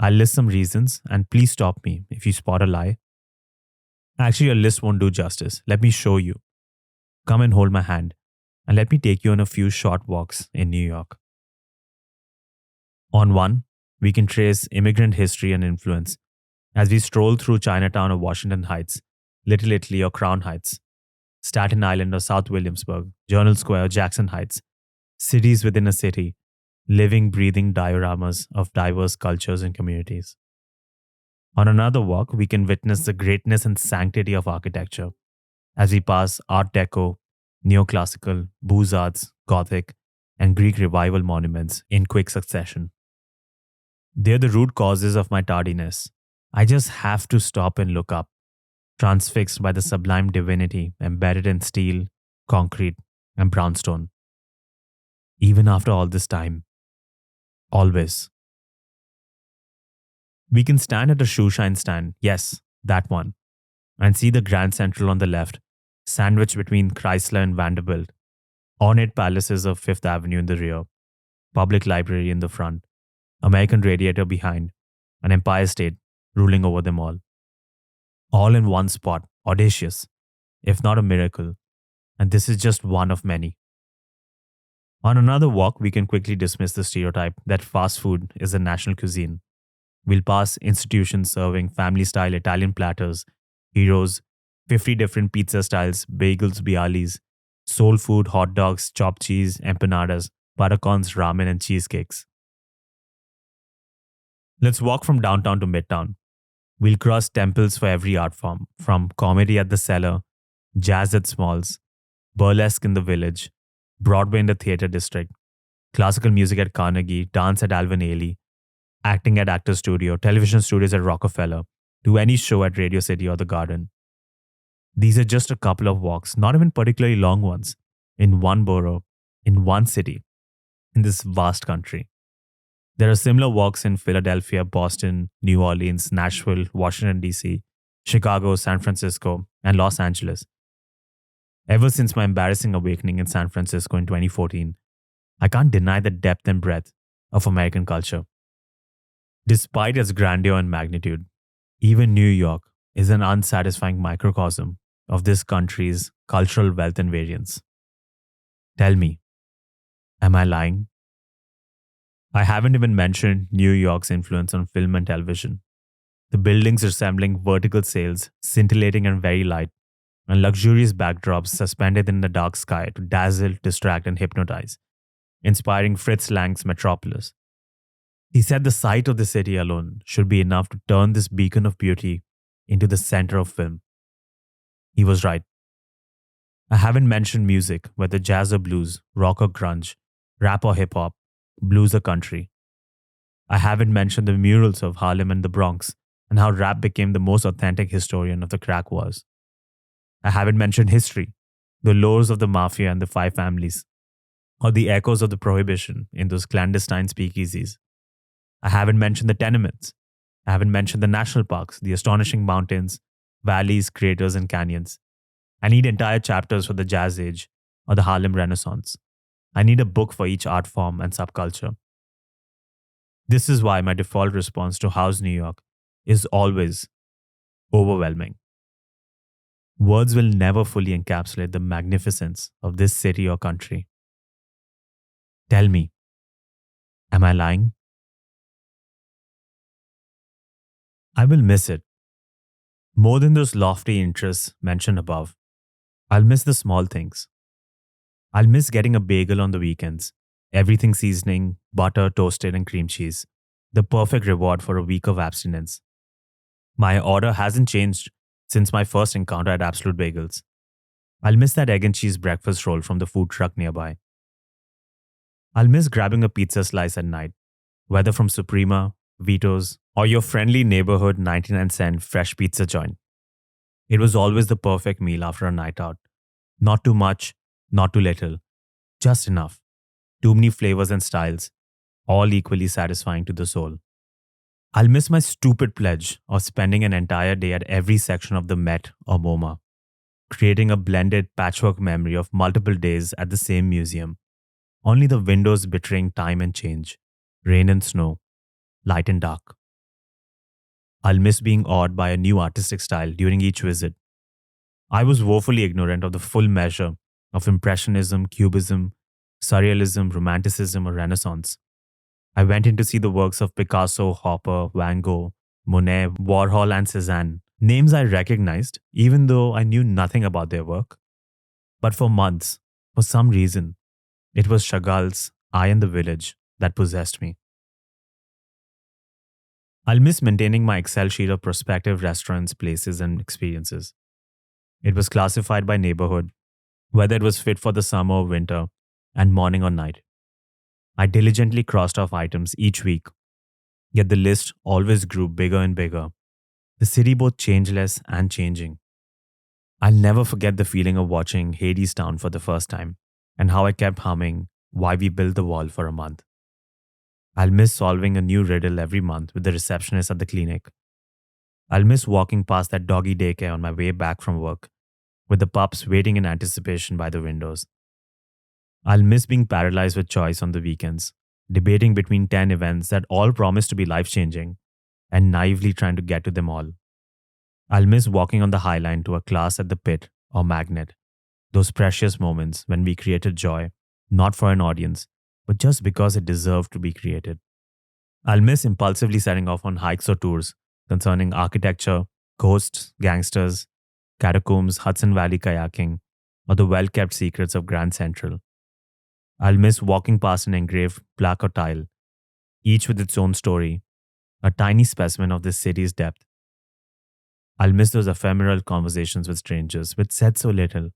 I'll list some reasons and please stop me if you spot a lie. Actually, your list won't do justice. Let me show you. Come and hold my hand and let me take you on a few short walks in New York. On one, we can trace immigrant history and influence as we stroll through Chinatown or Washington Heights, Little Italy or Crown Heights, Staten Island or South Williamsburg, Journal Square or Jackson Heights, cities within a city, living, breathing dioramas of diverse cultures and communities. On another walk, we can witness the greatness and sanctity of architecture as we pass Art Deco, Neoclassical, Beaux-Arts, Gothic, and Greek Revival monuments in quick succession. They're the root causes of my tardiness. I just have to stop and look up, transfixed by the sublime divinity embedded in steel, concrete, and brownstone. Even after all this time. Always. We can stand at a shoe shine stand, yes, that one, and see the Grand Central on the left, sandwiched between Chrysler and Vanderbilt, ornate palaces of Fifth Avenue in the rear, public library in the front, American Radiator behind, an empire state ruling over them all in one spot, audacious, if not a miracle. And this is just one of many. On another walk, we can quickly dismiss the stereotype that fast food is a national cuisine. We'll pass institutions serving family style Italian platters, heroes, 50 different pizza styles, bagels, bialys, soul food, hot dogs, chopped cheese, empanadas, patacons, ramen, and cheesecakes. Let's walk from downtown to midtown. We'll cross temples for every art form, from comedy at the Cellar, jazz at Smalls, burlesque in the Village, Broadway in the Theatre District, classical music at Carnegie, dance at Alvin Ailey, acting at Actors Studio, television studios at Rockefeller, to any show at Radio City or the Garden. These are just a couple of walks, not even particularly long ones, in one borough, in one city, in this vast country. There are similar walks in Philadelphia, Boston, New Orleans, Nashville, Washington, D.C., Chicago, San Francisco, and Los Angeles. Ever since my embarrassing awakening in San Francisco in 2014, I can't deny the depth and breadth of American culture. Despite its grandeur and magnitude, even New York is an unsatisfying microcosm of this country's cultural wealth and variance. Tell me, am I lying? I haven't even mentioned New York's influence on film and television. The buildings resembling vertical sails, scintillating and very light, and luxurious backdrops suspended in the dark sky to dazzle, distract, and hypnotize, inspiring Fritz Lang's Metropolis. He said the sight of the city alone should be enough to turn this beacon of beauty into the center of film. He was right. I haven't mentioned music, whether jazz or blues, rock or grunge, rap or hip hop, blues or country. I haven't mentioned the murals of Harlem and the Bronx and how rap became the most authentic historian of the crack wars. I haven't mentioned history, the lores of the mafia and the five families, or the echoes of the prohibition in those clandestine speakeasies. I haven't mentioned the tenements. I haven't mentioned the national parks, the astonishing mountains, valleys, craters, and canyons. I need entire chapters for the Jazz Age or the Harlem Renaissance. I need a book for each art form and subculture. This is why my default response to How's New York is always overwhelming. Words will never fully encapsulate the magnificence of this city or country. Tell me, am I lying? I will miss it. More than those lofty interests mentioned above, I'll miss the small things. I'll miss getting a bagel on the weekends, everything seasoning, butter, toasted, and cream cheese, the perfect reward for a week of abstinence. My order hasn't changed since my first encounter at Absolute Bagels. I'll miss that egg and cheese breakfast roll from the food truck nearby. I'll miss grabbing a pizza slice at night, whether from Suprema, Vito's, or your friendly neighborhood 99-cent fresh pizza joint. It was always the perfect meal after a night out. Not too much, not too little, just enough. Too many flavors and styles, all equally satisfying to the soul. I'll miss my stupid pledge of spending an entire day at every section of the Met or MoMA, creating a blended patchwork memory of multiple days at the same museum, only the windows betraying time and change, rain and snow, light and dark. I'll miss being awed by a new artistic style during each visit. I was woefully ignorant of the full measure of Impressionism, Cubism, Surrealism, Romanticism, or Renaissance. I went in to see the works of Picasso, Hopper, Van Gogh, Monet, Warhol, and Cézanne, names I recognized even though I knew nothing about their work. But for months, for some reason, it was Chagall's I and the Village that possessed me. I'll miss maintaining my Excel sheet of prospective restaurants, places, and experiences. It was classified by neighborhood, whether it was fit for the summer or winter, and morning or night. I diligently crossed off items each week, yet the list always grew bigger and bigger, the city both changeless and changing. I'll never forget the feeling of watching Hadestown for the first time, and how I kept humming Why We Built the Wall for a month. I'll miss solving a new riddle every month with the receptionist at the clinic. I'll miss walking past that doggy daycare on my way back from work, with the pups waiting in anticipation by the windows. I'll miss being paralyzed with choice on the weekends, debating between 10 events that all promise to be life-changing, and naively trying to get to them all. I'll miss walking on the High Line to a class at the Pit or Magnet, those precious moments when we created joy, not for an audience, but just because it deserved to be created. I'll miss impulsively setting off on hikes or tours concerning architecture, ghosts, gangsters, catacombs, Hudson Valley kayaking, or the well kept secrets of Grand Central. I'll miss walking past an engraved plaque or tile, each with its own story, a tiny specimen of this city's depth. I'll miss those ephemeral conversations with strangers, which said so little,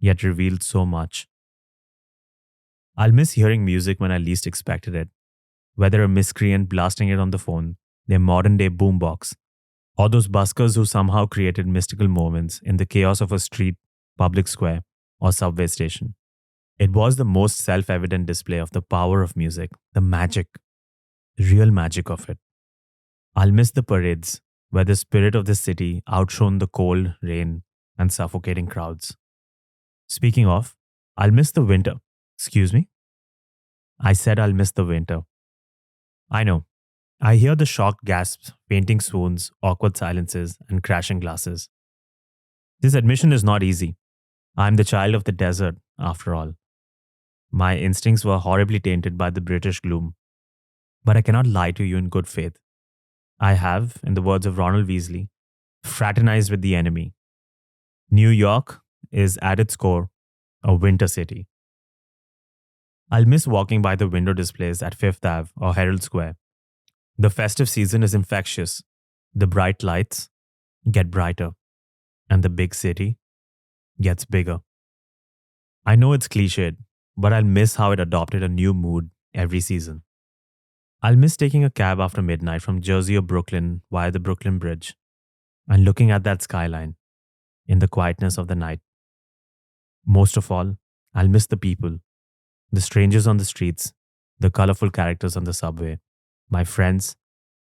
yet revealed so much. I'll miss hearing music when I least expected it, whether a miscreant blasting it on the phone, their modern day boombox, or those buskers who somehow created mystical moments in the chaos of a street, public square, or subway station. It was the most self evident display of the power of music, the magic, real magic of it. I'll miss the parades where the spirit of the city outshone the cold, rain, and suffocating crowds. Speaking of, I'll miss the winter. Excuse me? I said I'll miss the winter. I know. I hear the shocked gasps, fainting swoons, awkward silences, and crashing glasses. This admission is not easy. I'm the child of the desert, after all. My instincts were horribly tainted by the British gloom. But I cannot lie to you in good faith. I have, in the words of Ronald Weasley, fraternized with the enemy. New York is, at its core, a winter city. I'll miss walking by the window displays at Fifth Ave or Herald Square. The festive season is infectious. The bright lights get brighter, and the big city gets bigger. I know it's cliched, but I'll miss how it adopted a new mood every season. I'll miss taking a cab after midnight from Jersey or Brooklyn via the Brooklyn Bridge and looking at that skyline in the quietness of the night. Most of all, I'll miss the people, the strangers on the streets, the colorful characters on the subway, my friends,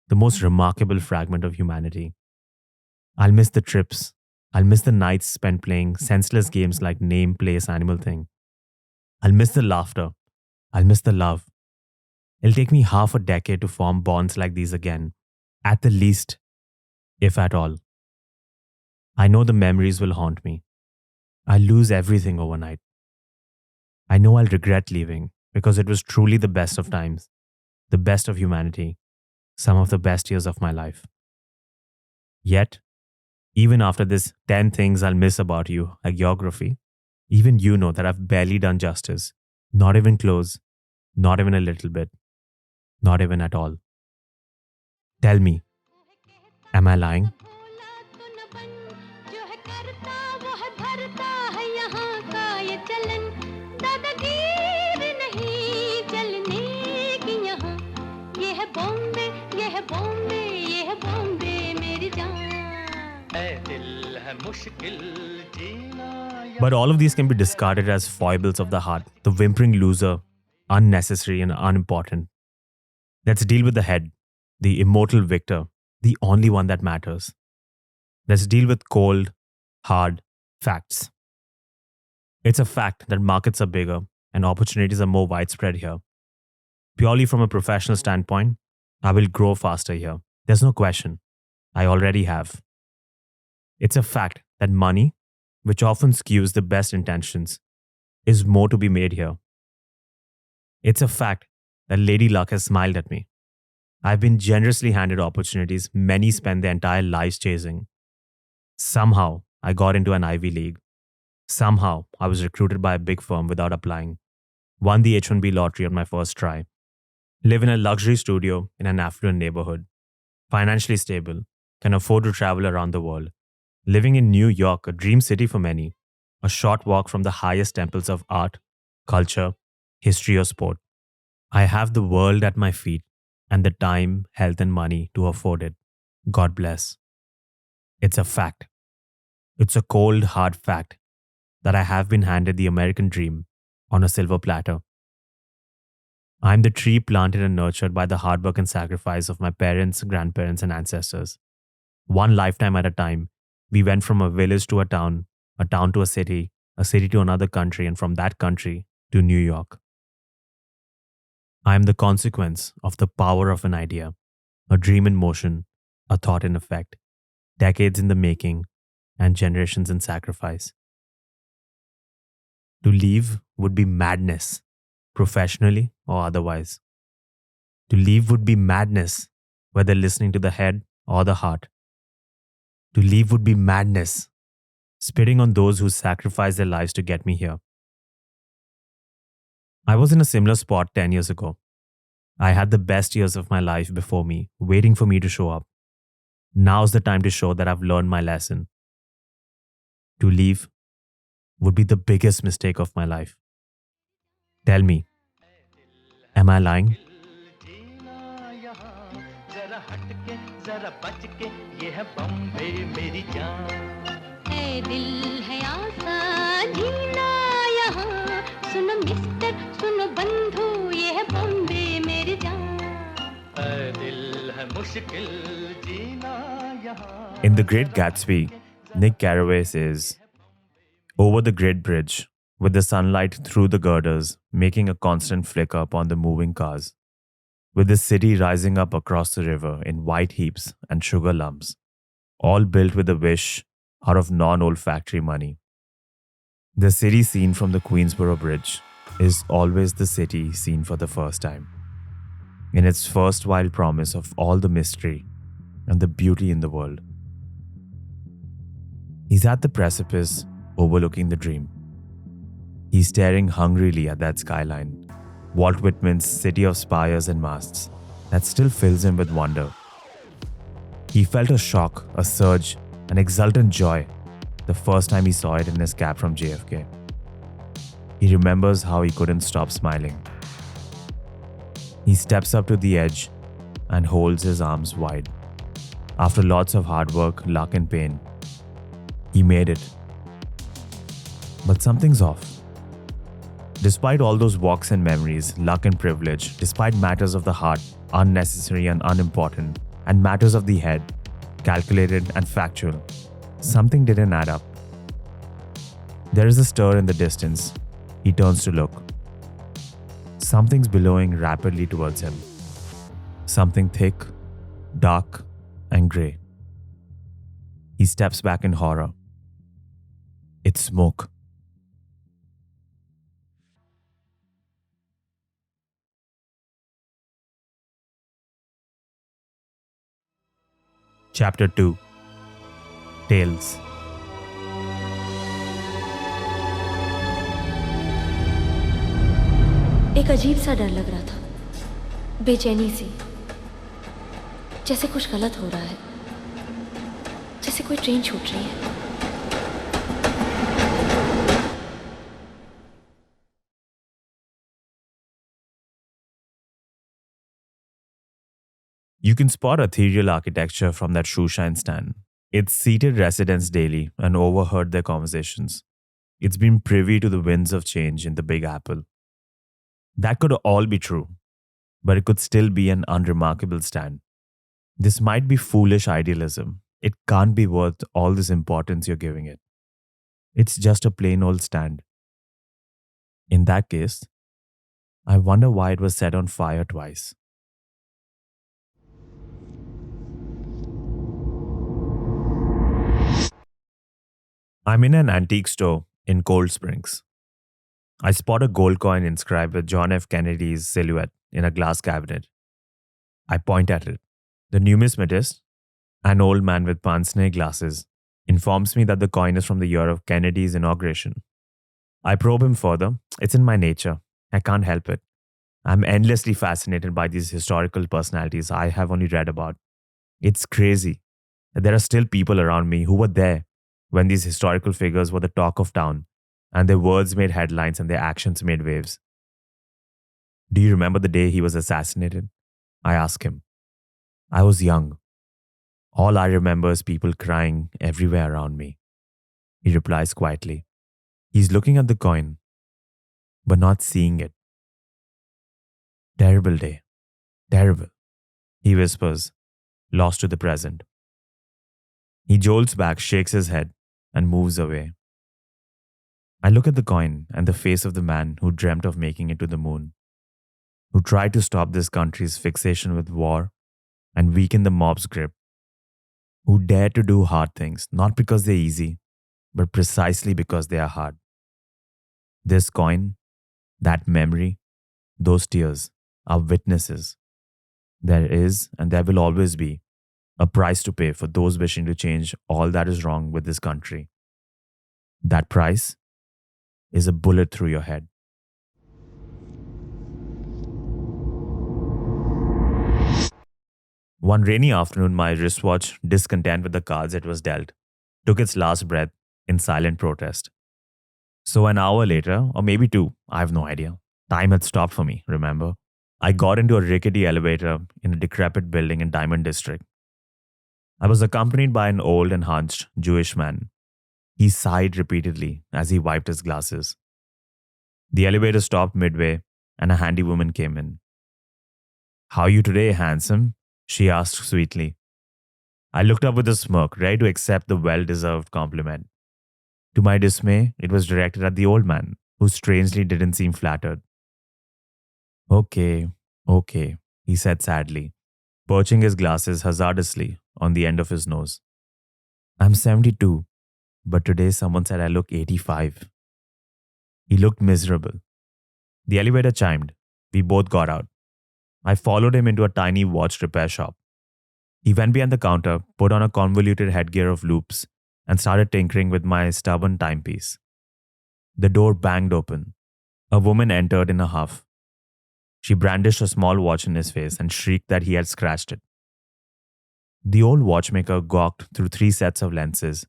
the most remarkable fragment of humanity. I'll miss the trips. I'll miss the nights spent playing senseless games like Name, Place, Animal Thing. I'll miss the laughter. I'll miss the love. It'll take me half a decade to form bonds like these again, at the least, if at all. I know the memories will haunt me. I'll lose everything overnight. I know I'll regret leaving because it was truly the best of times, the best of humanity, some of the best years of my life. Yet, even after this 10 things I'll miss about you, hagiography, even you know that I've barely done justice. Not even close, not even a little bit, not even at all. Tell me, am I lying? But all of these can be discarded as foibles of the heart, the whimpering loser, unnecessary and unimportant. Let's deal with the head, the immortal victor, the only one that matters. Let's deal with cold, hard facts. It's a fact that markets are bigger and opportunities are more widespread here. Purely from a professional standpoint, I will grow faster here. There's no question. I already have. It's a fact that money, which often skews the best intentions, is more to be made here. It's a fact that Lady Luck has smiled at me. I've been generously handed opportunities many spend their entire lives chasing. Somehow, I got into an Ivy League. Somehow, I was recruited by a big firm without applying. Won the H-1B lottery on my first try. Live in a luxury studio in an affluent neighborhood. Financially stable. Can afford to travel around the world. Living in New York, a dream city for many. A short walk from the highest temples of art, culture, history or sport. I have the world at my feet and the time, health and money to afford it. God bless. It's a fact. It's a cold, hard fact that I have been handed the American dream on a silver platter. I'm the tree planted and nurtured by the hard work and sacrifice of my parents, grandparents, and ancestors. One lifetime at a time, we went from a village to a town to a city to another country, and from that country to New York. I am the consequence of the power of an idea, a dream in motion, a thought in effect, decades in the making, and generations in sacrifice. To leave would be madness, professionally or otherwise. To leave would be madness, whether listening to the head or the heart. To leave would be madness, spitting on those who sacrificed their lives to get me here. I was in a similar spot 10 years ago. I had the best years of my life before me, waiting for me to show up. Now's the time to show that I've learned my lesson. To leave would be the biggest mistake of my life. Tell me, am I lying? जीना यहाँ जरा हट के जरा बच के ये है बम्बे मेरी जान है दिल है आसा जीना यहाँ सुनो मिस्टर सुनो बंधु ये है बॉम्बे मेरी जान ऐ दिल है मुश्किल जीना यहाँ In The Great Gatsby, Nick Carraway says, "Over the Great Bridge, with the sunlight through the girders, making a constant flicker upon the moving cars, with the city rising up across the river in white heaps and sugar lumps, all built with a wish out of non-olfactory money. The city seen from the Queensboro Bridge is always the city seen for the first time, in its first wild promise of all the mystery and the beauty in the world. He's at the precipice overlooking the dream. He's staring hungrily at that skyline, Walt Whitman's city of spires and masts, that still fills him with wonder. He felt a shock, a surge, an exultant joy the first time he saw it in his cab from JFK. He remembers how he couldn't stop smiling. He steps up to the edge and holds his arms wide. After lots of hard work, luck, and pain, he made it. But something's off. Despite all those walks and memories, luck and privilege, despite matters of the heart, unnecessary and unimportant, and matters of the head, calculated and factual, something didn't add up. There is a stir in the distance. He turns to look. Something's billowing rapidly towards him. Something thick, dark, and grey. He steps back in horror. It's smoke. Chapter 2 Tales. एक अजीब सा डर लग रहा था, बेचैनी सी, जैसे कुछ गलत हो रहा है, जैसे कोई ट्रेन छूट रही है। You can spot ethereal architecture from that shoeshine stand. It's seated residents daily and overheard their conversations. It's been privy to the winds of change in the Big Apple. That could all be true, but it could still be an unremarkable stand. This might be foolish idealism. It can't be worth all this importance you're giving it. It's just a plain old stand. In that case, I wonder why it was set on fire twice. I'm in an antique store in Cold Springs. I spot a gold coin inscribed with John F. Kennedy's silhouette in a glass cabinet. I point at it. The numismatist, an old man with pince-nez glasses, informs me that the coin is from the year of Kennedy's inauguration. I probe him further. It's in my nature. I can't help it. I'm endlessly fascinated by these historical personalities I have only read about. It's crazy that there are still people around me who were there when these historical figures were the talk of town, and their words made headlines and their actions made waves. Do you remember the day he was assassinated? I ask him. I was young. All I remember is people crying everywhere around me. He replies quietly. He's looking at the coin, but not seeing it. Terrible day. Terrible, he whispers, lost to the present. He jolts back, shakes his head, and moves away. I look at the coin and the face of the man who dreamt of making it to the moon, who tried to stop this country's fixation with war and weaken the mob's grip who dare to do hard things, not because they're easy, but precisely because they are hard. This coin, that memory, those tears are witnesses. There is, and there will always be, a price to pay for those wishing to change all that is wrong with this country. That price is a bullet through your head. One rainy afternoon, my wristwatch, discontent with the cards it was dealt, took its last breath in silent protest. So, an hour later, or maybe two, I have no idea. Time had stopped for me, remember? I got into a rickety elevator in a decrepit building in Diamond District. I was accompanied by an old and hunched Jewish man. He sighed repeatedly as he wiped his glasses. The elevator stopped midway and a handy woman came in. "How are you today, handsome?" she asked sweetly. I looked up with a smirk, ready to accept the well-deserved compliment. To my dismay, it was directed at the old man, who strangely didn't seem flattered. Okay, okay, he said sadly, perching his glasses hazardously on the end of his nose. "I'm 72, but today someone said I look 85. He looked miserable. The elevator chimed. We both got out. I followed him into a tiny watch repair shop. He went behind the counter, put on a convoluted headgear of loops, and started tinkering with my stubborn timepiece. The door banged open. A woman entered in a huff. She brandished a small watch in his face and shrieked that he had scratched it. The old watchmaker gawked through 3 sets of lenses,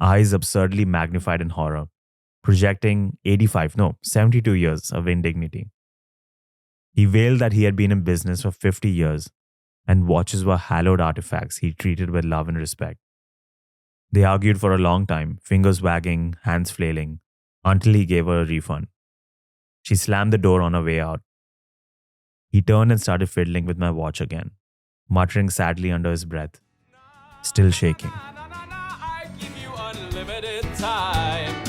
eyes absurdly magnified in horror, projecting 72 years of indignity. He wailed that he had been in business for 50 years, and watches were hallowed artifacts he treated with love and respect. They argued for a long time, fingers wagging, hands flailing, until he gave her a refund. She slammed the door on her way out. He turned and started fiddling with my watch again, muttering sadly under his breath, still shaking. I give you unlimited time.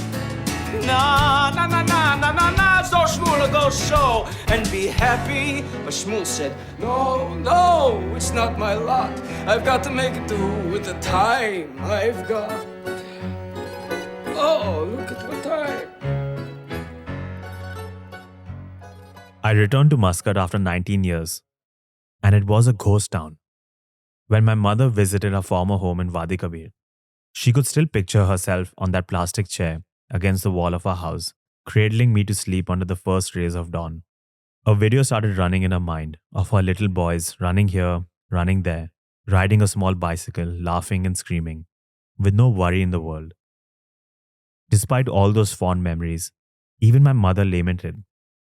Na, so Shmuel go show and be happy. But Shmuel said, no, it's not my lot. I've got to make it do with the time I've got. Oh, look at what time. I returned to Muscat after 19 years, and it was a ghost town. When my mother visited her former home in Wadi Kabir, she could still picture herself on that plastic chair against the wall of our house, cradling me to sleep under the first rays of dawn. A video started running in her mind of her little boys running here, running there, riding a small bicycle, laughing and screaming, with no worry in the world. Despite all those fond memories, even my mother lamented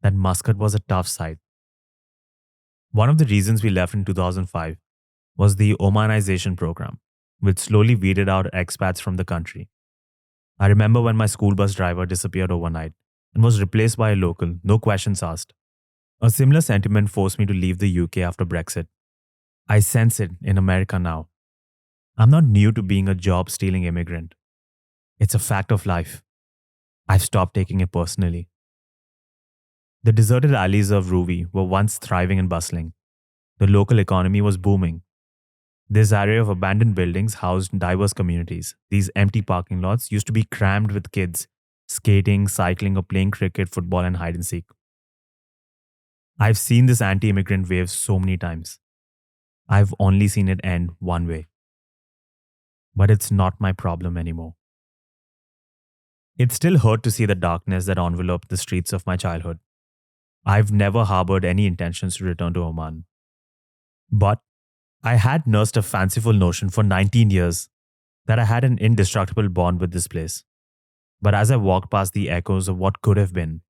that Muscat was a tough sight. One of the reasons we left in 2005 was the Omanization program, which slowly weeded out expats from the country. I remember when my school bus driver disappeared overnight and was replaced by a local, no questions asked. A similar sentiment forced me to leave the UK after Brexit. I sense it in America now. I'm not new to being a job-stealing immigrant. It's a fact of life. I've stopped taking it personally. The deserted alleys of Ruvi were once thriving and bustling. The local economy was booming. This area of abandoned buildings housed diverse communities. These empty parking lots used to be crammed with kids, skating, cycling, or playing cricket, football, and hide and seek. I've seen this anti-immigrant wave so many times. I've only seen it end one way. But it's not my problem anymore. It still hurt to see the darkness that enveloped the streets of my childhood. I've never harbored any intentions to return to Oman. But I had nursed a fanciful notion for 19 years that I had an indestructible bond with this place. But as I walked past the echoes of what could have been,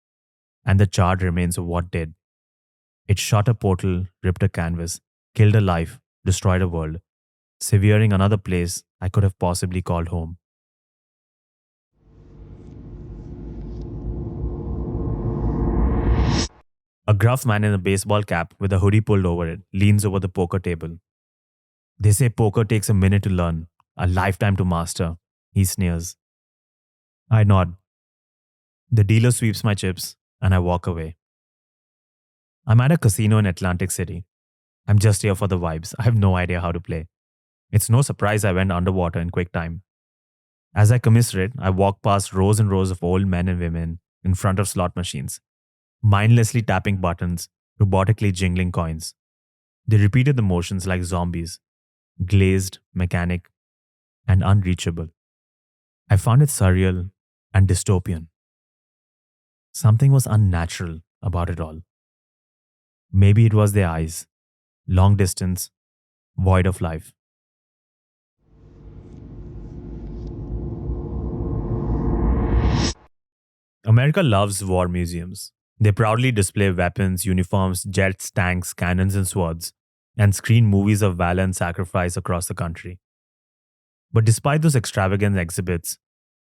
and the charred remains of what did, it shot a portal, ripped a canvas, killed a life, destroyed a world, severing another place I could have possibly called home. A gruff man in a baseball cap with a hoodie pulled over it leans over the poker table. "They say poker takes a minute to learn, a lifetime to master," he sneers. I nod. The dealer sweeps my chips and I walk away. I'm at a casino in Atlantic City. I'm just here for the vibes. I have no idea how to play. It's no surprise I went underwater in quick time. As I commiserate, I walked past rows and rows of old men and women in front of slot machines, mindlessly tapping buttons, robotically jingling coins. They repeated the motions like zombies, glazed, mechanic, and unreachable. I found it surreal and dystopian. Something was unnatural about it all. Maybe it was their eyes, long distance, void of life. America loves war museums. They proudly display weapons, uniforms, jets, tanks, cannons, and swords, and screen movies of valor and sacrifice across the country. But despite those extravagant exhibits,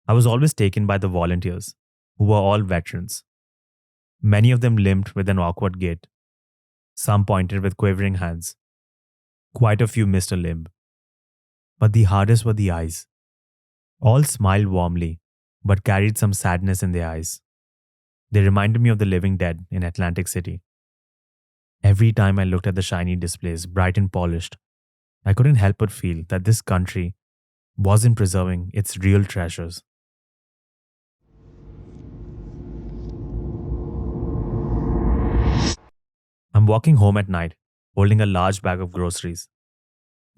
I was always taken by the volunteers, who were all veterans. Many of them limped with an awkward gait. Some pointed with quivering hands. Quite a few missed a limb. But the hardest were the eyes. All smiled warmly, but carried some sadness in their eyes. They reminded me of the living dead in Atlantic City. Every time I looked at the shiny displays, bright and polished, I couldn't help but feel that this country wasn't preserving its real treasures. I'm walking home at night, holding a large bag of groceries.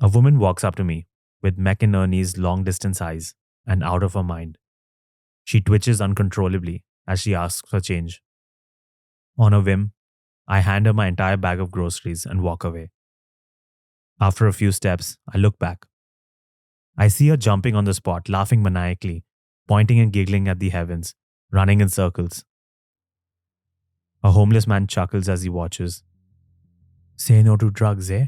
A woman walks up to me with McInerney's long distance eyes and out of her mind. She twitches uncontrollably as she asks for change. On a whim, I hand her my entire bag of groceries and walk away. After a few steps, I look back. I see her jumping on the spot, laughing maniacally, pointing and giggling at the heavens, running in circles. A homeless man chuckles as he watches. Say no to drugs, eh?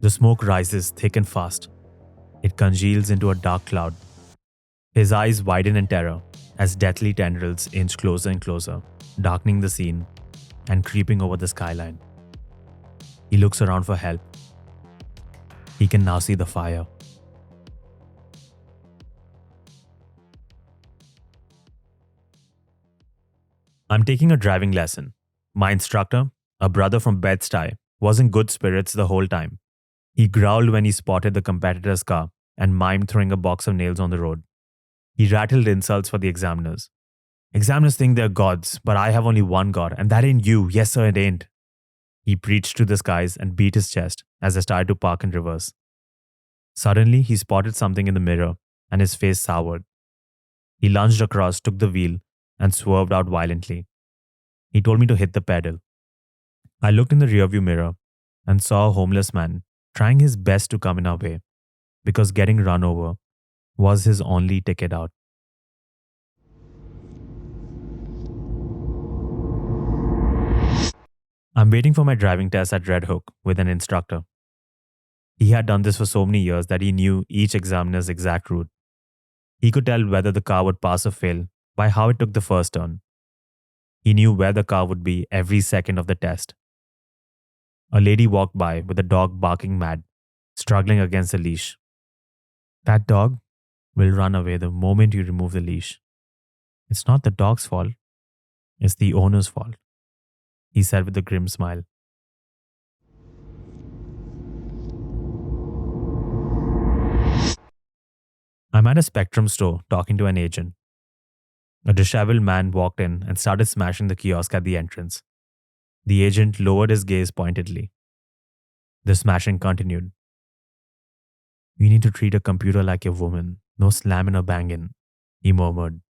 The smoke rises thick and fast. It congeals into a dark cloud. His eyes widen in terror as deathly tendrils inch closer and closer, darkening the scene and creeping over the skyline. He looks around for help. He can now see the fire. I'm taking a driving lesson. My instructor, a brother from Bed-Stuy, was in good spirits the whole time. He growled when he spotted the competitor's car and mimed throwing a box of nails on the road. He rattled insults for the examiners. Examiners think they're gods, but I have only one god, and that ain't you. Yes, sir, it ain't. He preached to the skies and beat his chest as I started to park in reverse. Suddenly, he spotted something in the mirror and his face soured. He lunged across, took the wheel, and swerved out violently. He told me to hit the pedal. I looked in the rearview mirror and saw a homeless man trying his best to come in our way because getting run over was his only ticket out. I'm waiting for my driving test at Red Hook with an instructor. He had done this for so many years that he knew each examiner's exact route. He could tell whether the car would pass or fail by how it took the first turn. He knew where the car would be every second of the test. A lady walked by with a dog barking mad, struggling against the leash. That dog will run away the moment you remove the leash. It's not the dog's fault. It's the owner's fault, he said with a grim smile. I'm at a Spectrum store talking to an agent. A disheveled man walked in and started smashing the kiosk at the entrance. The agent lowered his gaze pointedly. The smashing continued. You need to treat a computer like a woman, no slamming or banging, he murmured.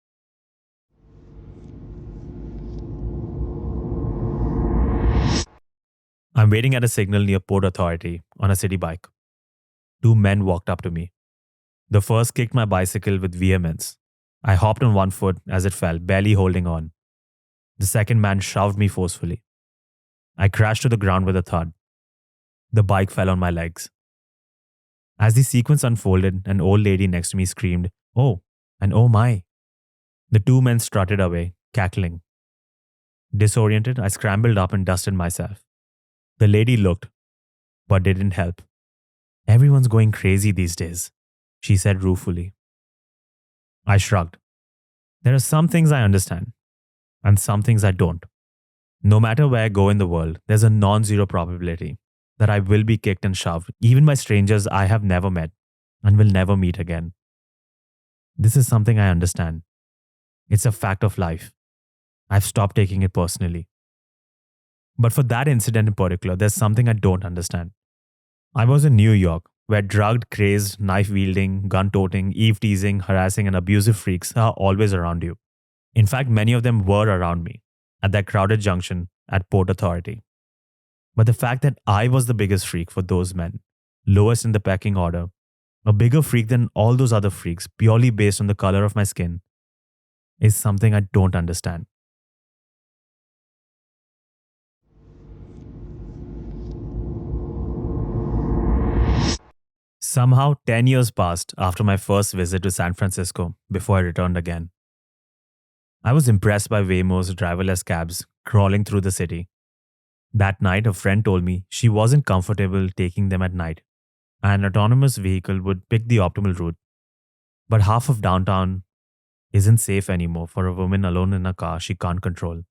I'm waiting at a signal near Port Authority on a city bike. Two men walked up to me. The first kicked my bicycle with vehemence. I hopped on one foot as it fell, barely holding on. The second man shoved me forcefully. I crashed to the ground with a thud. The bike fell on my legs. As the sequence unfolded, an old lady next to me screamed, "Oh," and "Oh my." The two men strutted away, cackling. Disoriented, I scrambled up and dusted myself. The lady looked, but didn't help. Everyone's going crazy these days, she said ruefully. I shrugged. There are some things I understand, and some things I don't. No matter where I go in the world, there's a non zero probability that I will be kicked and shoved, even by strangers I have never met and will never meet again. This is something I understand. It's a fact of life. I've stopped taking it personally. But for that incident in particular, there's something I don't understand. I was in New York, where drugged, crazed, knife wielding, gun toting, eve teasing, harassing, and abusive freaks are always around you. In fact, many of them were around me at that crowded junction at Port Authority. But the fact that I was the biggest freak for those men, lowest in the pecking order, a bigger freak than all those other freaks purely based on the color of my skin, is something I don't understand. Somehow, 10 years passed after my first visit to San Francisco before I returned again. I was impressed by Waymo's driverless cabs crawling through the city. That night, a friend told me she wasn't comfortable taking them at night. An autonomous vehicle would pick the optimal route. But half of downtown isn't safe anymore for a woman alone in a car she can't control.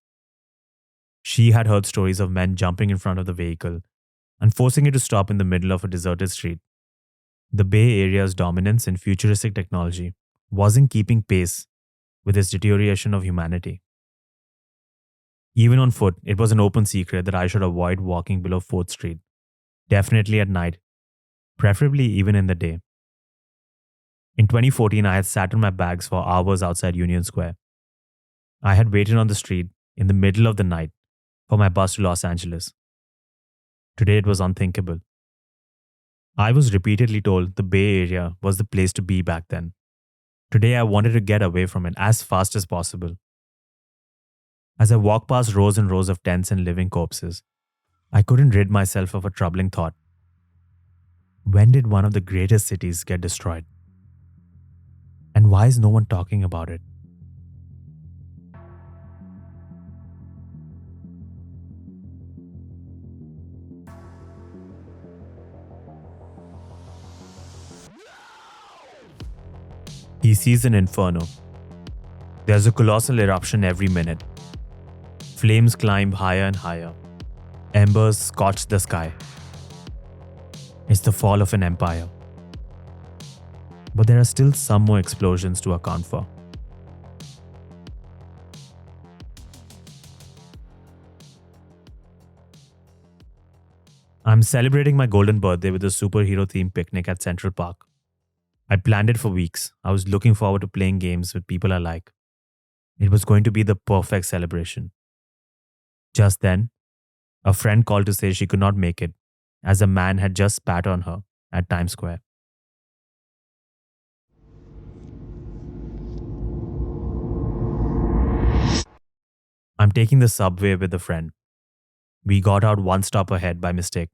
She had heard stories of men jumping in front of the vehicle and forcing it to stop in the middle of a deserted street. The Bay Area's dominance in futuristic technology wasn't keeping pace with its deterioration of humanity. Even on foot, it was an open secret that I should avoid walking below 4th Street, definitely at night, preferably even in the day. In 2014, I had sat on my bags for hours outside Union Square. I had waited on the street in the middle of the night for my bus to Los Angeles. Today, it was unthinkable. I was repeatedly told the Bay Area was the place to be back then. Today, I wanted to get away from it as fast as possible. As I walked past rows and rows of tents and living corpses, I couldn't rid myself of a troubling thought. When did one of the greatest cities get destroyed? And why is no one talking about it? He sees an inferno. There's a colossal eruption every minute. Flames climb higher and higher. Embers scorch the sky. It's the fall of an empire. But there are still some more explosions to account for. I'm celebrating my golden birthday with a superhero-themed picnic at Central Park. I planned it for weeks. I was looking forward to playing games with people I like. It was going to be the perfect celebration. Just then, a friend called to say she could not make it, as a man had just spat on her at Times Square. I'm taking the subway with a friend. We got out one stop ahead by mistake.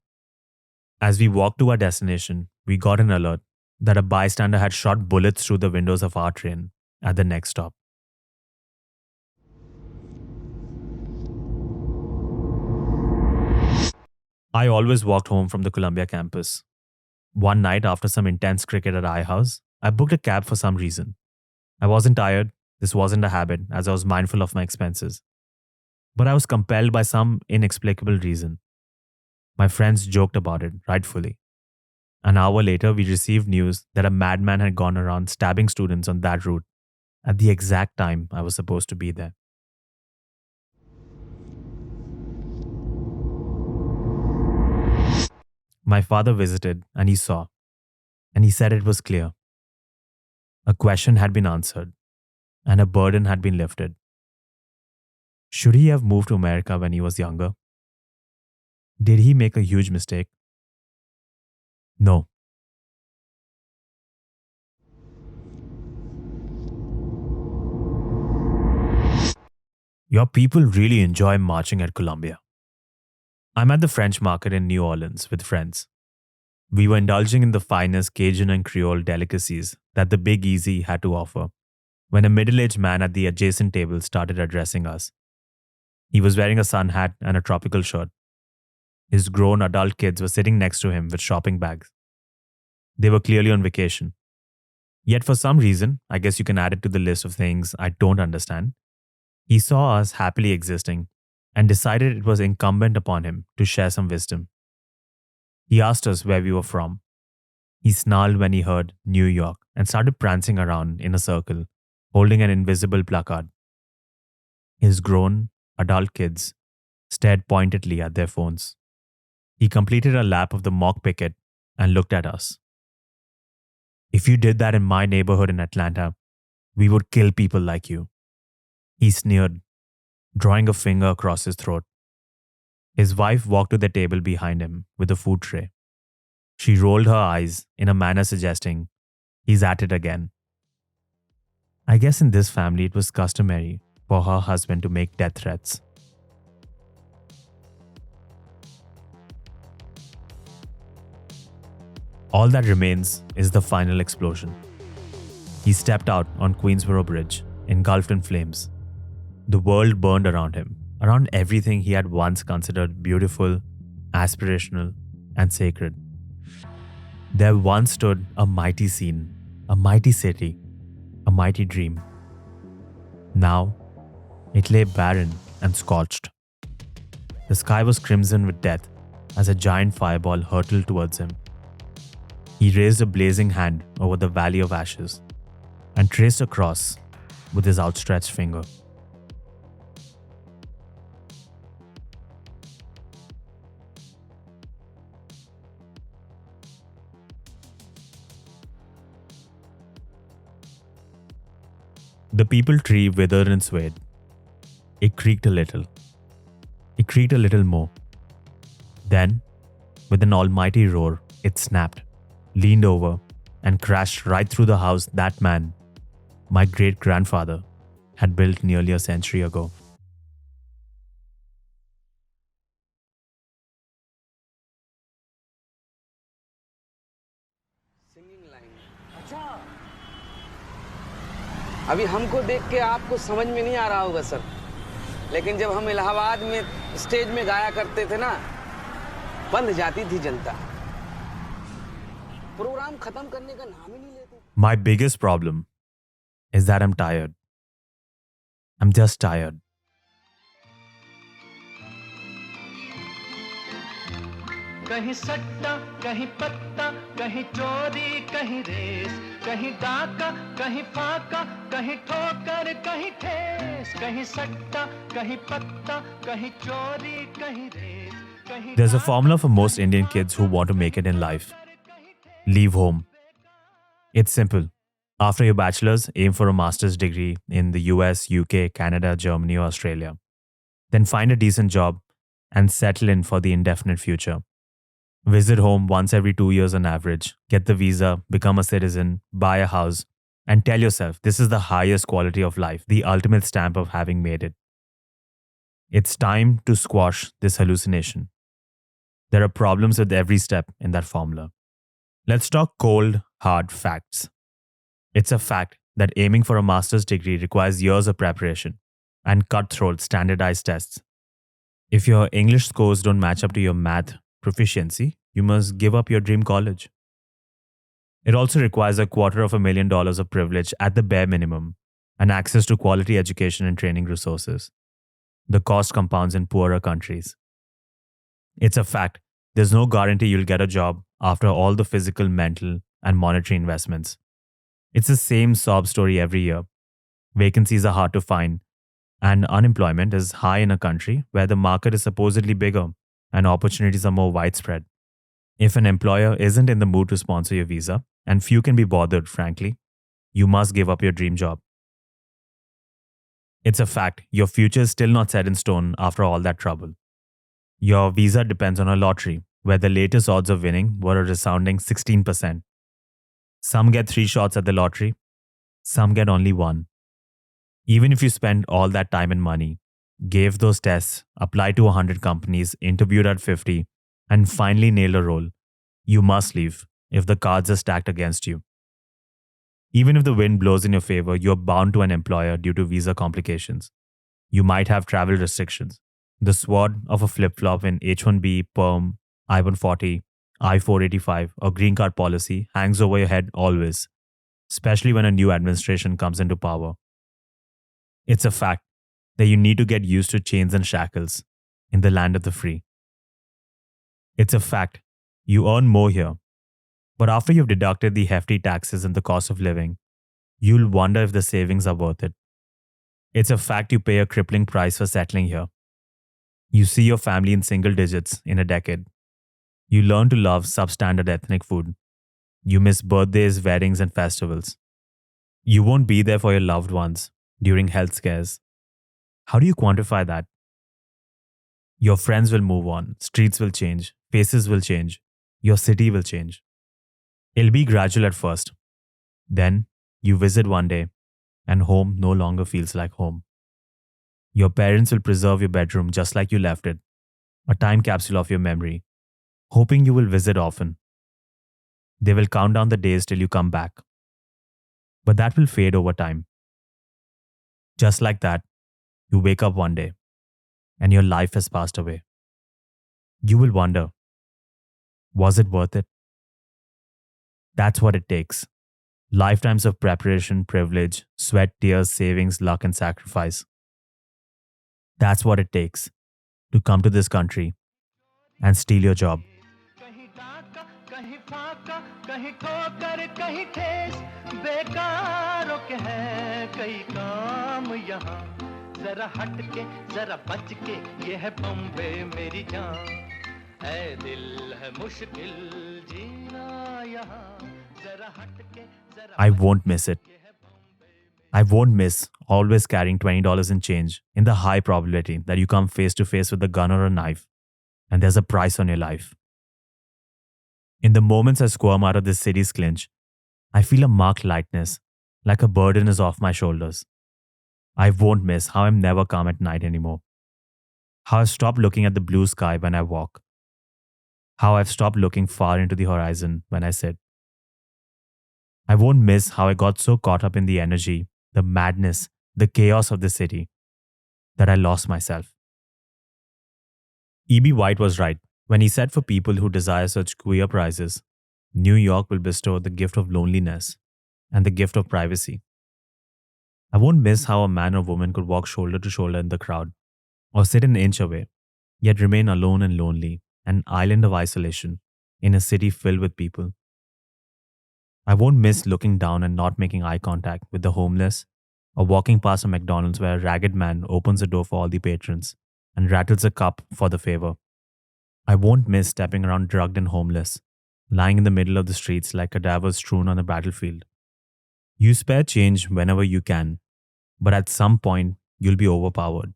As we walked to our destination, we got an alert that a bystander had shot bullets through the windows of our train at the next stop. I always walked home from the Columbia campus. One night, after some intense cricket at our house, I booked a cab for some reason. I wasn't tired. This wasn't a habit, as I was mindful of my expenses. But I was compelled by some inexplicable reason. My friends joked about it, rightfully. An hour later, we received news that a madman had gone around stabbing students on that route at the exact time I was supposed to be there. My father visited and he saw, and he said it was clear. A question had been answered, and a burden had been lifted. Should he have moved to America when he was younger? Did he make a huge mistake? No. Your people really enjoy marching at Columbia. I'm at the French market in New Orleans with friends. We were indulging in the finest Cajun and Creole delicacies that the Big Easy had to offer when a middle-aged man at the adjacent table started addressing us. He was wearing a sun hat and a tropical shirt. His grown adult kids were sitting next to him with shopping bags. They were clearly on vacation. Yet for some reason, I guess you can add it to the list of things I don't understand, he saw us happily existing and decided it was incumbent upon him to share some wisdom. He asked us where we were from. He snarled when he heard New York and started prancing around in a circle, holding an invisible placard. His grown, adult kids stared pointedly at their phones. He completed a lap of the mock picket and looked at us. If you did that in my neighborhood in Atlanta, we would kill people like you. He sneered, drawing a finger across his throat. His wife walked to the table behind him with a food tray. She rolled her eyes in a manner suggesting, he's at it again. I guess in this family it was customary for her husband to make death threats. All that remains is the final explosion. He stepped out on Queensboro Bridge, engulfed in flames. The world burned around him, around everything he had once considered beautiful, aspirational, and sacred. There once stood a mighty scene, a mighty city, a mighty dream. Now, it lay barren and scorched. The sky was crimson with death as a giant fireball hurtled towards him. He raised a blazing hand over the valley of ashes and traced a cross with his outstretched finger. The peepal tree withered and swayed. It creaked a little. It creaked a little more. Then, with an almighty roar, it snapped, leaned over, and crashed right through the house that man, my great-grandfather, had built nearly a century ago. अभी हमको देख के आपको समझ में नहीं आ रहा होगा सर, लेकिन जब हम इलाहाबाद में स्टेज में गाया करते थे ना, बंद जाती थी जनता, प्रोग्राम खत्म करने का नाम ही नहीं लेते. My biggest problem is that I'm tired. I'm just tired. कहीं सट्टा कहीं पत्ता कहीं चोरी कहीं रेस कहीं डाका कहीं फाका कहीं ठोकर कहीं ठेस कहीं सट्टा कहीं पत्ता कहीं चोरी कहीं रेस कहीं There's a formula for most Indian kids who want to make it in life. Leave home. It's simple. After your bachelor's, aim for a master's degree in the US, UK, Canada, Germany, or Australia. Then find a decent job and settle in for the indefinite future. Visit home once every 2 years on average, get the visa, become a citizen, buy a house, and tell yourself this is the highest quality of life, the ultimate stamp of having made it. It's time to squash this hallucination. There are problems with every step in that formula. Let's talk cold, hard facts. It's a fact that aiming for a master's degree requires years of preparation and cutthroat standardized tests. If your English scores don't match up to your math proficiency, you must give up your dream college. It also requires $250,000 of privilege at the bare minimum and access to quality education and training resources. The cost compounds in poorer countries. It's a fact. There's no guarantee you'll get a job after all the physical, mental, and monetary investments. It's the same sob story every year. Vacancies are hard to find, and unemployment is high in a country where the market is supposedly bigger and opportunities are more widespread. If an employer isn't in the mood to sponsor your visa, and few can be bothered, frankly, you must give up your dream job. It's a fact, your future is still not set in stone after all that trouble. Your visa depends on a lottery, where the latest odds of winning were a resounding 16%. Some get 3 shots at the lottery, some get only 1. Even if you spend all that time and money, gave those tests, applied to 100 companies, interviewed at 50, and finally nailed a role, you must leave if the cards are stacked against you. Even if the wind blows in your favor, you're bound to an employer due to visa complications. You might have travel restrictions. The sword of a flip-flop in H-1B, Perm, I-140, I-485, or green card policy hangs over your head always, especially when a new administration comes into power. It's a fact. that you need to get used to chains and shackles in the land of the free. It's a fact. You earn more here. But after you've deducted the hefty taxes and the cost of living, you'll wonder if the savings are worth it. It's a fact you pay a crippling price for settling here. You see your family in single digits in a decade. You learn to love substandard ethnic food. You miss birthdays, weddings, and festivals. You won't be there for your loved ones during health scares. How do you quantify that? Your friends will move on, streets will change, faces will change, your city will change. It'll be gradual at first. Then you visit one day, and home no longer feels like home. Your parents will preserve your bedroom just like you left it, a time capsule of your memory, hoping you will visit often. They will count down the days till you come back. But that will fade over time. Just like that, you wake up one day, and your life has passed away. You will wonder, was it worth it? That's what it takes. Lifetimes of preparation, privilege, sweat, tears, savings, luck, and sacrifice. That's what it takes to come to this country and steal your job. कहीं डाका कहीं फाका कहीं ठोकर कहीं ठेस बेकारों के हैं कई काम यहाँ जरा हट के जरा बच के ये है बम्बे मेरी जान ऐ दिल है मुश्किल जीना यहाँ जरा हट के जरा I won't miss it. I won't miss always carrying $20 in change in the high probability that you come face to face with a gun or a knife and there's a price on your life. In the moments I squirm out of this city's clinch, I feel a marked lightness, like a burden is off my shoulders. I won't miss how I'm never calm at night anymore. How I've stopped looking at the blue sky when I walk. How I've stopped looking far into the horizon when I sit. I won't miss how I got so caught up in the energy, the madness, the chaos of the city that I lost myself. E.B. White was right when he said for people who desire such queer prizes, New York will bestow the gift of loneliness and the gift of privacy. I won't miss how a man or woman could walk shoulder to shoulder in the crowd or sit an inch away, yet remain alone and lonely, an island of isolation in a city filled with people. I won't miss looking down and not making eye contact with the homeless or walking past a McDonald's where a ragged man opens the door for all the patrons and rattles a cup for the favor. I won't miss stepping around drugged and homeless, lying in the middle of the streets like cadavers strewn on a battlefield. You spare change whenever you can, but at some point you'll be overpowered.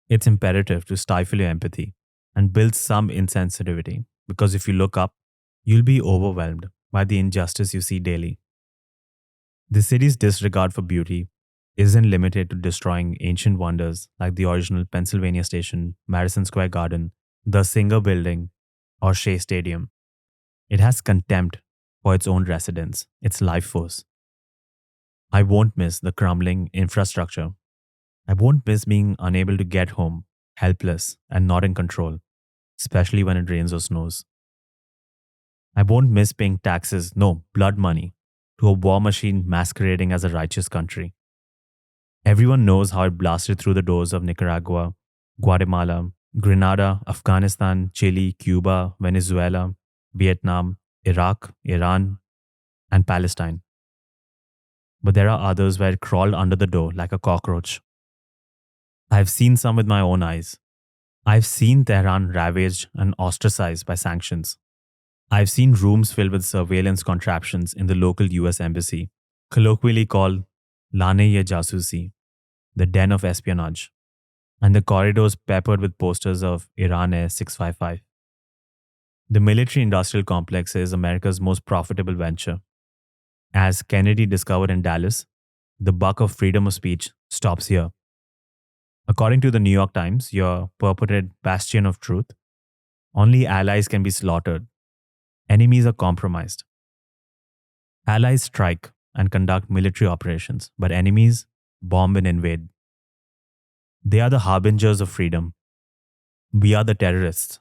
It's imperative to stifle your empathy and build some insensitivity because if you look up, you'll be overwhelmed by the injustice you see daily. The city's disregard for beauty isn't limited to destroying ancient wonders like the original Pennsylvania Station, Madison Square Garden, the Singer Building, or Shea Stadium. It has contempt for its own residents, its life force. I won't miss the crumbling infrastructure. I won't miss being unable to get home, helpless and not in control, especially when it rains or snows. I won't miss paying taxes, no, blood money, to a war machine masquerading as a righteous country. Everyone knows how it blasted through the doors of Nicaragua, Guatemala, Grenada, Afghanistan, Chile, Cuba, Venezuela, Vietnam, Iraq, Iran, and Palestine. But there are others where it crawled under the door like a cockroach. I've seen some with my own eyes. I've seen Tehran ravaged and ostracized by sanctions. I've seen rooms filled with surveillance contraptions in the local US embassy, colloquially called Lawania-e-Jasusi, the den of espionage, and the corridors peppered with posters of Iran Air 655. The military-industrial complex is America's most profitable venture. As Kennedy discovered in Dallas, the buck of freedom of speech stops here. According to the New York Times, your purported bastion of truth, only allies can be slaughtered. Enemies are compromised. Allies strike and conduct military operations, but enemies bomb and invade. They are the harbingers of freedom. We are the terrorists.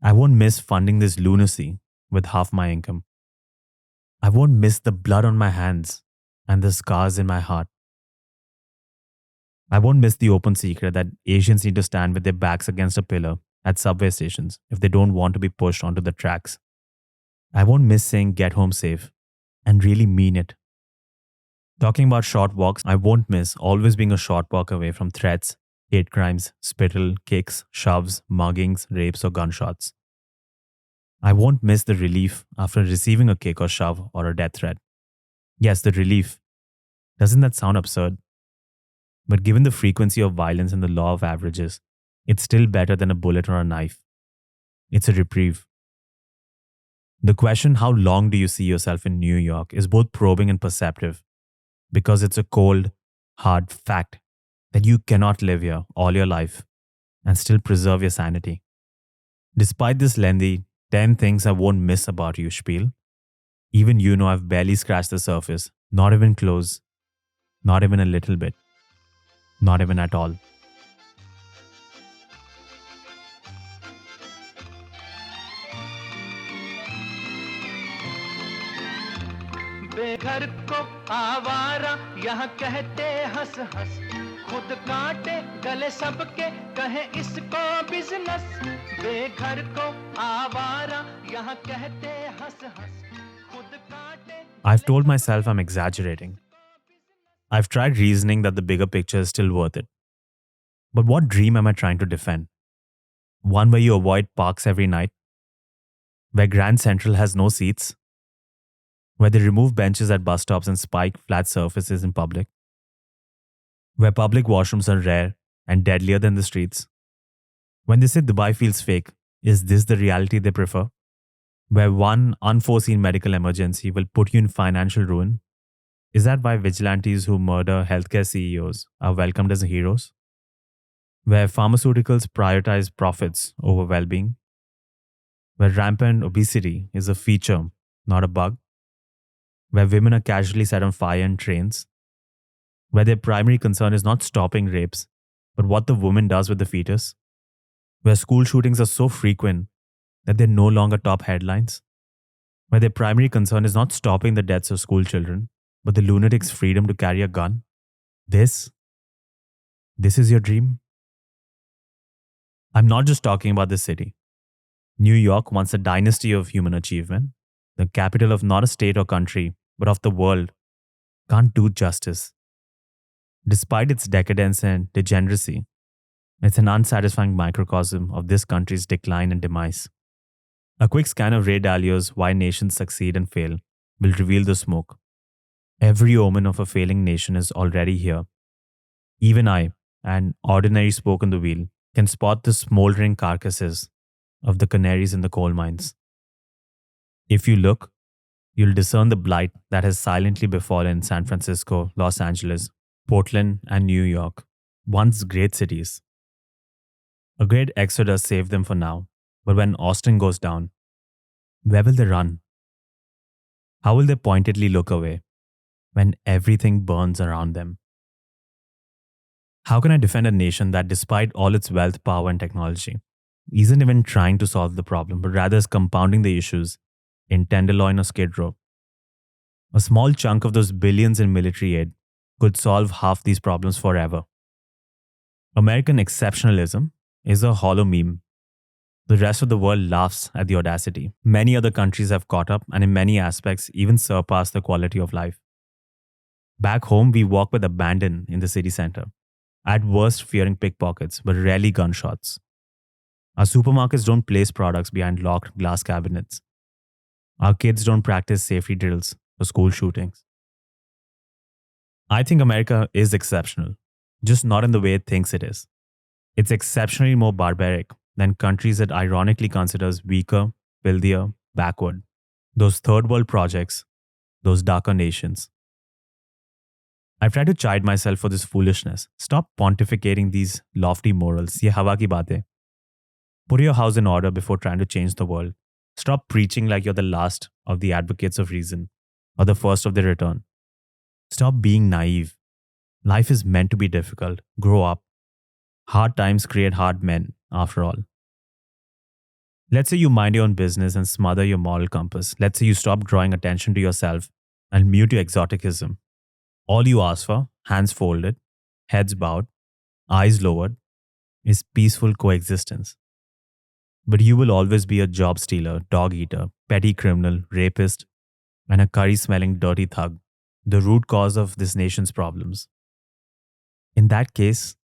I won't miss funding this lunacy with half my income. I won't miss the blood on my hands and the scars in my heart. I won't miss the open secret that Asians need to stand with their backs against a pillar at subway stations if they don't want to be pushed onto the tracks. I won't miss saying get home safe and really mean it. Talking about short walks, I won't miss always being a short walk away from threats, hate crimes, spittle, kicks, shoves, muggings, rapes, or gunshots. I won't miss the relief after receiving a kick or shove or a death threat. Yes, the relief. Doesn't that sound absurd? But given the frequency of violence and the law of averages, it's still better than a bullet or a knife. It's a reprieve. The question, how long do you see yourself in New York, is both probing and perceptive because it's a cold, hard fact that you cannot live here all your life and still preserve your sanity. Despite this lengthy 10 things I won't miss about you spiel, even you know I've barely scratched the surface, not even close, not even a little bit, not even at all. बेघर को आवारा यहाँ कहते हंस हंस खुद काटे गले सबके कहे इसको बिजनेस बेघर को आवारा यहाँ कहते हंस हंस खुद काटे I've told myself I'm exaggerating. I've tried reasoning that the bigger picture is still worth it. But what dream am I trying to defend? One where you avoid parks every night? Where Grand Central has no seats? Where they remove benches at bus stops and spike flat surfaces in public? Where public washrooms are rare and deadlier than the streets? When they say Dubai feels fake, is this the reality they prefer? Where one unforeseen medical emergency will put you in financial ruin? Is that why vigilantes who murder healthcare CEOs are welcomed as heroes? Where pharmaceuticals prioritize profits over well-being? Where rampant obesity is a feature, not a bug? Where women are casually set on fire in trains? Where their primary concern is not stopping rapes, but what the woman does with the fetus? Where school shootings are so frequent that they no longer top headlines? Where their primary concern is not stopping the deaths of school children, but the lunatic's freedom to carry a gun? This is your dream? I'm not just talking about the city. New York, once a dynasty of human achievement, the capital of not a state or country, but of the world, can't do justice. Despite its decadence and degeneracy, it's an unsatisfying microcosm of this country's decline and demise. A quick scan of Ray Dalio's Why Nations Succeed and Fail will reveal the smoke. Every omen of a failing nation is already here. Even I, an ordinary spoke on the wheel, can spot the smoldering carcasses of the canaries in the coal mines. If you look, you'll discern the blight that has silently befallen San Francisco, Los Angeles, Portland, and New York, once great cities. A great exodus saved them for now, but when Austin goes down, where will they run? How will they pointedly look away when everything burns around them? How can I defend a nation that, despite all its wealth, power, and technology, isn't even trying to solve the problem, but rather is compounding the issues in Tenderloin or Skid Row? A small chunk of those billions in military aid could solve half these problems forever. American exceptionalism is a hollow meme. The rest of the world laughs at the audacity. Many other countries have caught up and in many aspects even surpassed the quality of life. Back home, we walk with abandon in the city center, at worst fearing pickpockets, but rarely gunshots. Our supermarkets don't place products behind locked glass cabinets. Our kids don't practice safety drills for school shootings. I think America is exceptional, just not in the way it thinks it is. It's exceptionally more barbaric than countries it ironically considers weaker, filthier, backward. Those third world projects, those darker nations. I've tried to chide myself for this foolishness. Stop pontificating these lofty morals. Ye hawa ki baatein. Put your house in order before trying to change the world. Stop preaching like you're the last of the advocates of reason or the first of the return. Stop being naive. Life is meant to be difficult. Grow up. Hard times create hard men, after all. Let's say you mind your own business and smother your moral compass. Let's say you stop drawing attention to yourself and mute your exoticism. All you ask for, hands folded, heads bowed, eyes lowered, is peaceful coexistence. But you will always be a job stealer, dog eater, petty criminal, rapist, and a curry smelling dirty thug, the root cause of this nation's problems. In that case,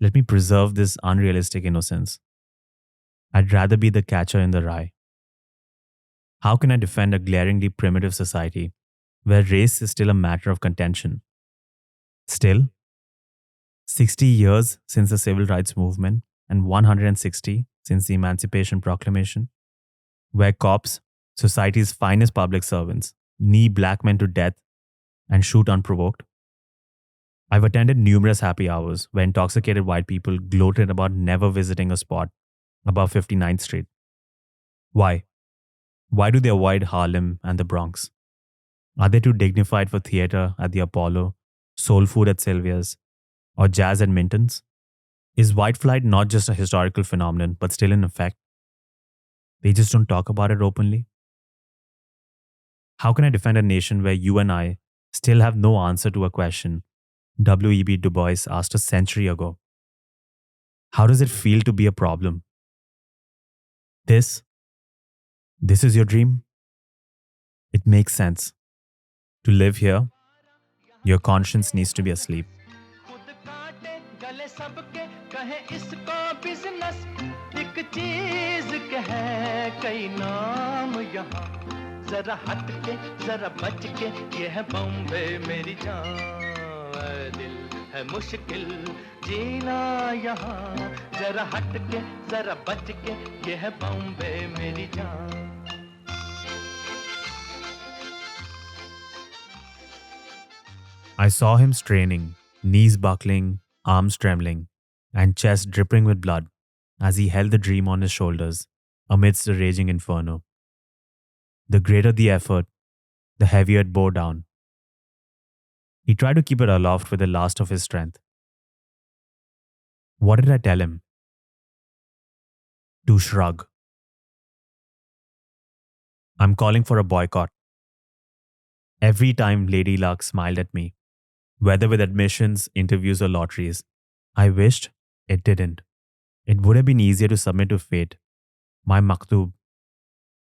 let me preserve this unrealistic innocence. I'd rather be the catcher in the rye. How can I defend a glaringly primitive society where race is still a matter of contention? Still, 60 years since the Civil Rights Movement and 160 since the Emancipation Proclamation, where cops, society's finest public servants, knee black men to death and shoot unprovoked. I've attended numerous happy hours where intoxicated white people gloated about never visiting a spot above 59th Street. Why? Why do they avoid Harlem and the Bronx? Are they too dignified for theater at the Apollo, soul food at Sylvia's, or jazz at Minton's? Is white flight not just a historical phenomenon but still in effect? They just don't talk about it openly? How can I defend a nation where you and I still have no answer to a question W.E.B. Du Bois asked a century ago? How does it feel to be a problem? This is your dream? It makes sense. To live here, your conscience needs to be asleep. खुद काटे गले सबके कहे इसको business एक चीज के है कई नाम यहाँ जरा हट के जरा बच के ये है बॉम्बे मेरी जान ऐ दिल है मुश्किल जीना यहाँ जरा हट के जरा बच के ये है बॉम्बे मेरी जान I saw him straining, knees buckling, arms trembling, and chest dripping with blood as he held the dream on his shoulders amidst the raging inferno. The greater the effort, the heavier it bore down. He tried to keep it aloft with the last of his strength. What did I tell him? To shrug. I'm calling for a boycott. Every time Lady Luck smiled at me, whether with admissions, interviews, or lotteries, I wished it didn't. It would have been easier to submit to fate. My maktub.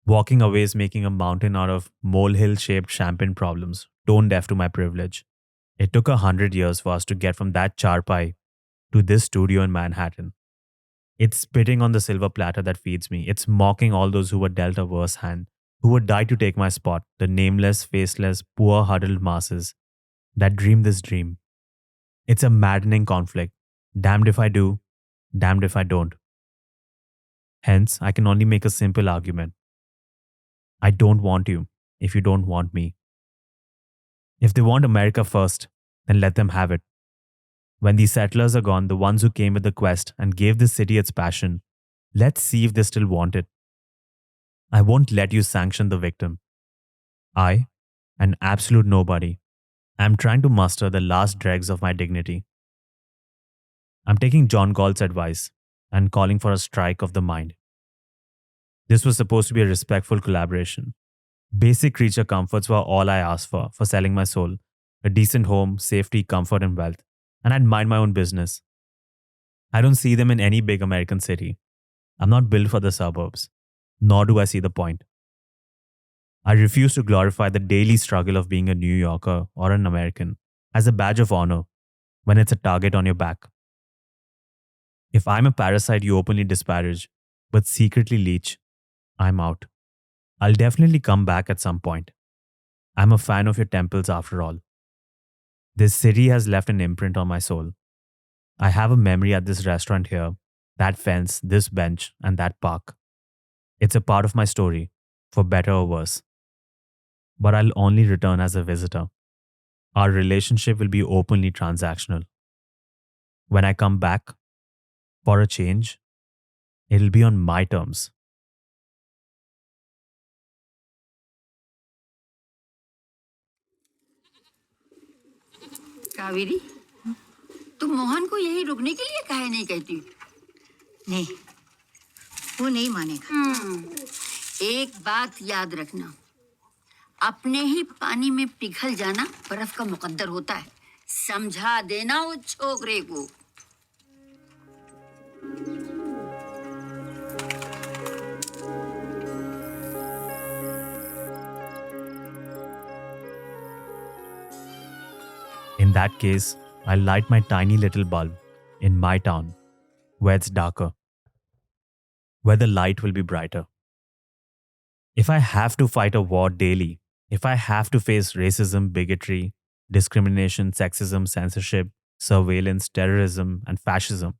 Walking away is making a mountain out of molehill-shaped champagne problems, tone deaf to my privilege. It took 100 years for us to get from that charpai to this studio in Manhattan. It's spitting on the silver platter that feeds me. It's mocking all those who were dealt a worse hand, who would die to take my spot, the nameless, faceless, poor, huddled masses that dream this dream. It's a maddening conflict. Damned if I do, damned if I don't. Hence, I can only make a simple argument. I don't want you if you don't want me. If they want America first, then let them have it. When these settlers are gone, the ones who came with the quest and gave this city its passion, let's see if they still want it. I won't let you sanction the victim. I, an absolute nobody, am trying to muster the last dregs of my dignity. I'm taking John Galt's advice and calling for a strike of the mind. This was supposed to be a respectful collaboration. Basic creature comforts were all I asked for selling my soul. A decent home, safety, comfort, and wealth. And I'd mind my own business. I don't see them in any big American city. I'm not built for the suburbs. Nor do I see the point. I refuse to glorify the daily struggle of being a New Yorker or an American as a badge of honor when it's a target on your back. If I'm a parasite you openly disparage, but secretly leech, I'm out. I'll definitely come back at some point. I'm a fan of your temples after all. This city has left an imprint on my soul. I have a memory at this restaurant here, that fence, this bench, and that park. It's a part of my story, for better or worse. But I'll only return as a visitor. Our relationship will be openly transactional. When I come back, for a change, it'll be on my terms. Kaveri, तुम मोहन को यहीं रुकने के लिए काहे नहीं कहती? नहीं, वो नहीं मानेगा। एक बात याद रखना, अपने ही पानी में पिघल जाना बर्फ का मुकद्दर होता है। समझा देना वो छोकरे को। In that case, I'll light my tiny little bulb in my town, where it's darker, where the light will be brighter. If I have to fight a war daily, if I have to face racism, bigotry, discrimination, sexism, censorship, surveillance, terrorism, and fascism,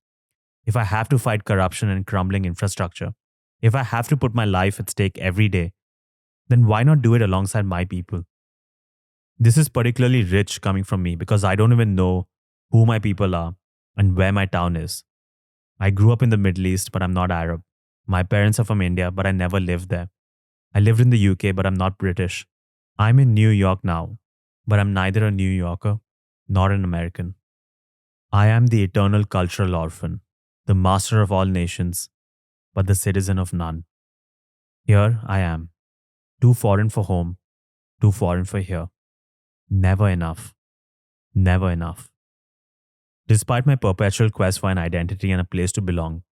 if I have to fight corruption and crumbling infrastructure, if I have to put my life at stake every day, then why not do it alongside my people? This is particularly rich coming from me because I don't even know who my people are and where my town is. I grew up in the Middle East, but I'm not Arab. My parents are from India, but I never lived there. I lived in the UK, but I'm not British. I'm in New York now, but I'm neither a New Yorker nor an American. I am the eternal cultural orphan, the master of all nations, but the citizen of none. Here I am, too foreign for home, too foreign for here. Never enough. Never enough. Despite my perpetual quest for an identity and a place to belong,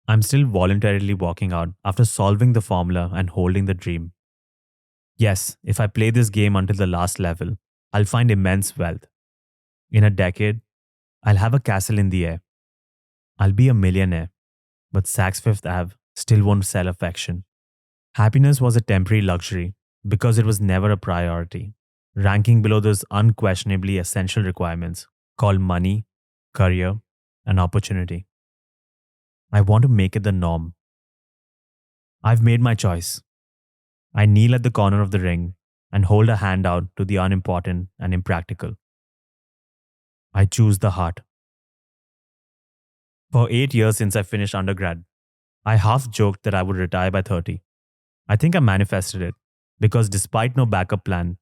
I'm still voluntarily walking out after solving the formula and holding the dream. Yes, if I play this game until the last level, I'll find immense wealth. In a decade, I'll have a castle in the air. I'll be a millionaire, but Saks Fifth Ave still won't sell affection. Happiness was a temporary luxury because it was never a priority, ranking below those unquestionably essential requirements called money, career, and opportunity. I want to make it the norm. I've made my choice. I kneel at the corner of the ring and hold a hand out to the unimportant and impractical. I choose the heart. For 8 years since I finished undergrad, I half joked that I would retire by 30. I think I manifested it because despite no backup plan,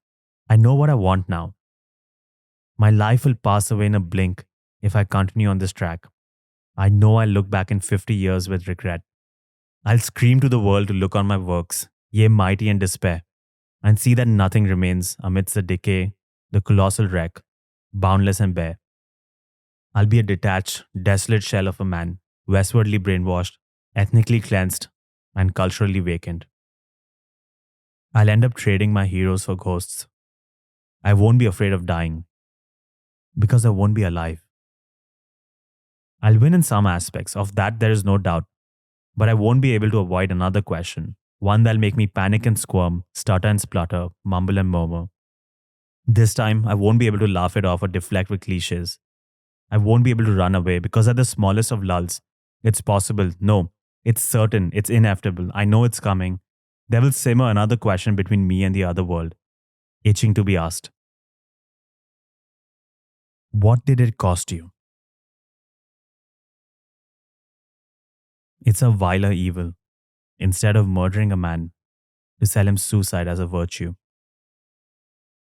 I know what I want now. My life will pass away in a blink if I continue on this track. I know I'll look back in 50 years with regret. I'll scream to the world to look on my works, yea mighty in despair, and see that nothing remains amidst the decay, the colossal wreck, boundless and bare. I'll be a detached, desolate shell of a man, westwardly brainwashed, ethnically cleansed, and culturally vacant. I'll end up trading my heroes for ghosts. I won't be afraid of dying because I won't be alive. I'll win in some aspects, of that there is no doubt, but I won't be able to avoid another question, one that'll make me panic and squirm, stutter and splutter, mumble and murmur. This time, I won't be able to laugh it off or deflect with cliches. I won't be able to run away because at the smallest of lulls, it's possible, no, it's certain, it's inevitable, I know it's coming. There will simmer another question between me and the other world, itching to be asked. What did it cost you? It's a viler evil, instead of murdering a man, to sell him suicide as a virtue.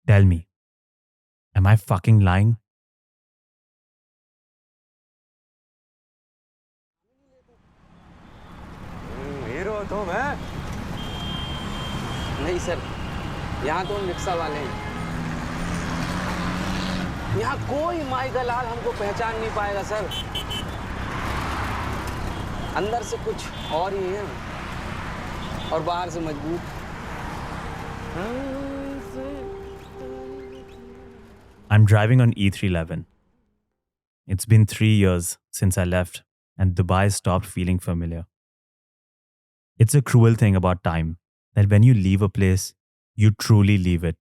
Tell me, am I fucking lying? Hero तो मैं नहीं sir, यहाँ तो हम rickshaw वाले हैं। यहाँ कोई माई का लाल हमको पहचान नहीं पाएगा सर। अंदर से कुछ और ही है और बाहर से मजबूत। I'm driving on E311. It's been 3 years since I left and Dubai stopped feeling familiar. It's a cruel thing about time that when you leave a place, you truly leave it.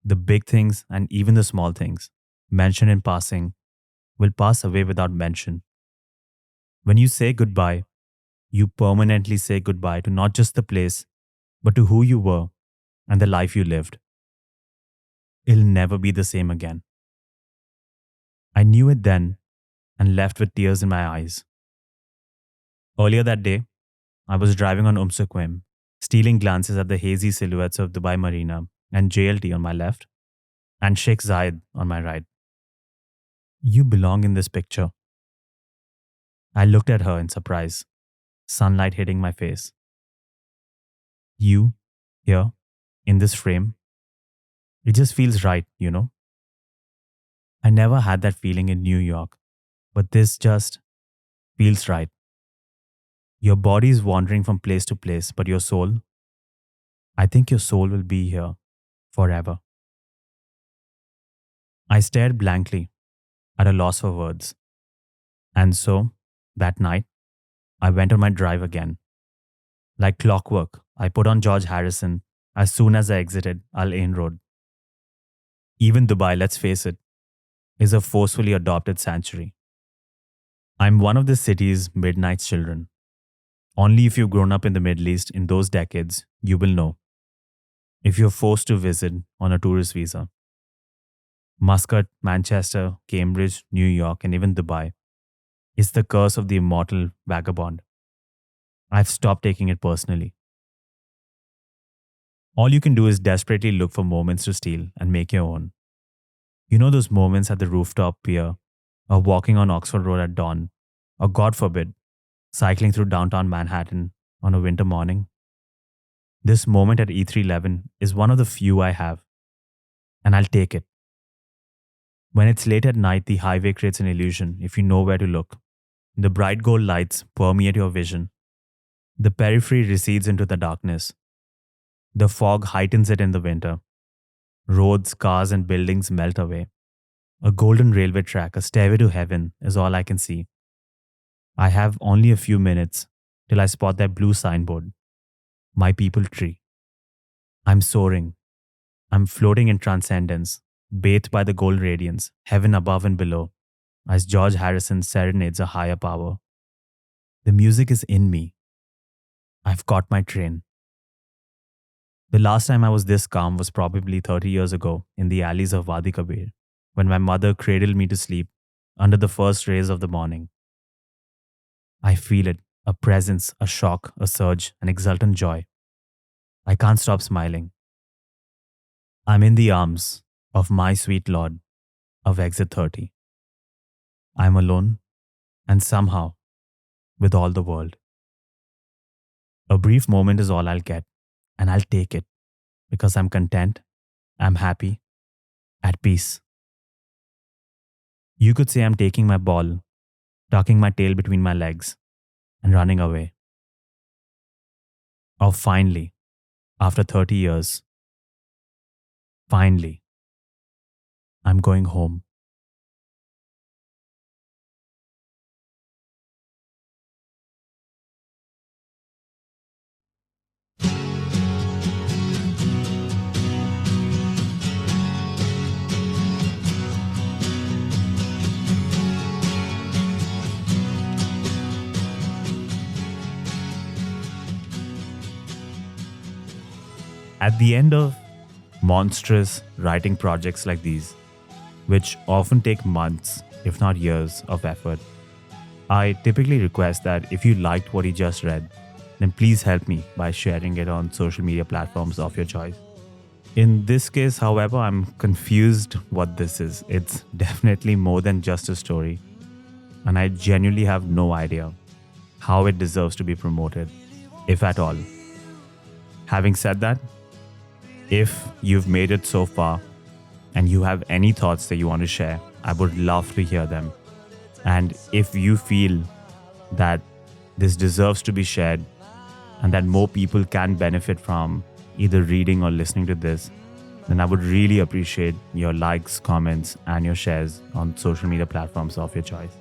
The big things and even the small things, mentioned in passing, will pass away without mention. When you say goodbye, you permanently say goodbye to not just the place, but to who you were and the life you lived. It'll never be the same again. I knew it then and left with tears in my eyes. Earlier that day, I was driving on Umsuquim, stealing glances at the hazy silhouettes of Dubai Marina and JLT on my left, and Sheikh Zayed on my right. You belong in this picture. I looked at her in surprise, sunlight hitting my face. You, here, in this frame, it just feels right, you know? I never had that feeling in New York, but this just feels right. Your body is wandering from place to place, but your soul, I think your soul will be here forever. I stared blankly, at a loss for words. And so, that night, I went on my drive again. Like clockwork, I put on George Harrison as soon as I exited Al Ain Road. Even Dubai, let's face it, is a forcefully adopted sanctuary. I'm one of the city's midnight children. Only if you've grown up in the Middle East in those decades, you will know. If you're forced to visit on a tourist visa. Muscat, Manchester, Cambridge, New York, and even Dubai is the curse of the immortal vagabond. I've stopped taking it personally. All you can do is desperately look for moments to steal and make your own. You know those moments at the rooftop pier, or walking on Oxford Road at dawn, or God forbid, cycling through downtown Manhattan on a winter morning? This moment at E311 is one of the few I have, and I'll take it. When it's late at night, the highway creates an illusion if you know where to look. The bright gold lights permeate your vision. The periphery recedes into the darkness. The fog heightens it in the winter. Roads, cars, and buildings melt away. A golden railway track, a stairway to heaven, is all I can see. I have only a few minutes till I spot that blue signboard. My people tree. I'm soaring. I'm floating in transcendence, bathed by the gold radiance, heaven above and below, as George Harrison serenades a higher power. The music is in me. I've caught my train. The last time I was this calm was probably 30 years ago in the alleys of Wadi Kabir, when my mother cradled me to sleep under the first rays of the morning. I feel it, a presence, a shock, a surge, an exultant joy. I can't stop smiling. I'm in the arms of my sweet Lord of Exit 30. I'm alone, and somehow, with all the world. A brief moment is all I'll get, and I'll take it, because I'm content, I'm happy, at peace. You could say I'm taking my ball, tucking my tail between my legs, and running away. Or finally, after 30 years, finally, I'm going home. At the end of monstrous writing projects like these, which often take months, if not years, of effort, I typically request that if you liked what you just read, then please help me by sharing it on social media platforms of your choice. In this case, however, I'm confused what this is. It's definitely more than just a story, and I genuinely have no idea how it deserves to be promoted, if at all. Having said that, if you've made it so far and you have any thoughts that you want to share, I would love to hear them. And if you feel that this deserves to be shared and that more people can benefit from either reading or listening to this, then I would really appreciate your likes, comments, and your shares on social media platforms of your choice.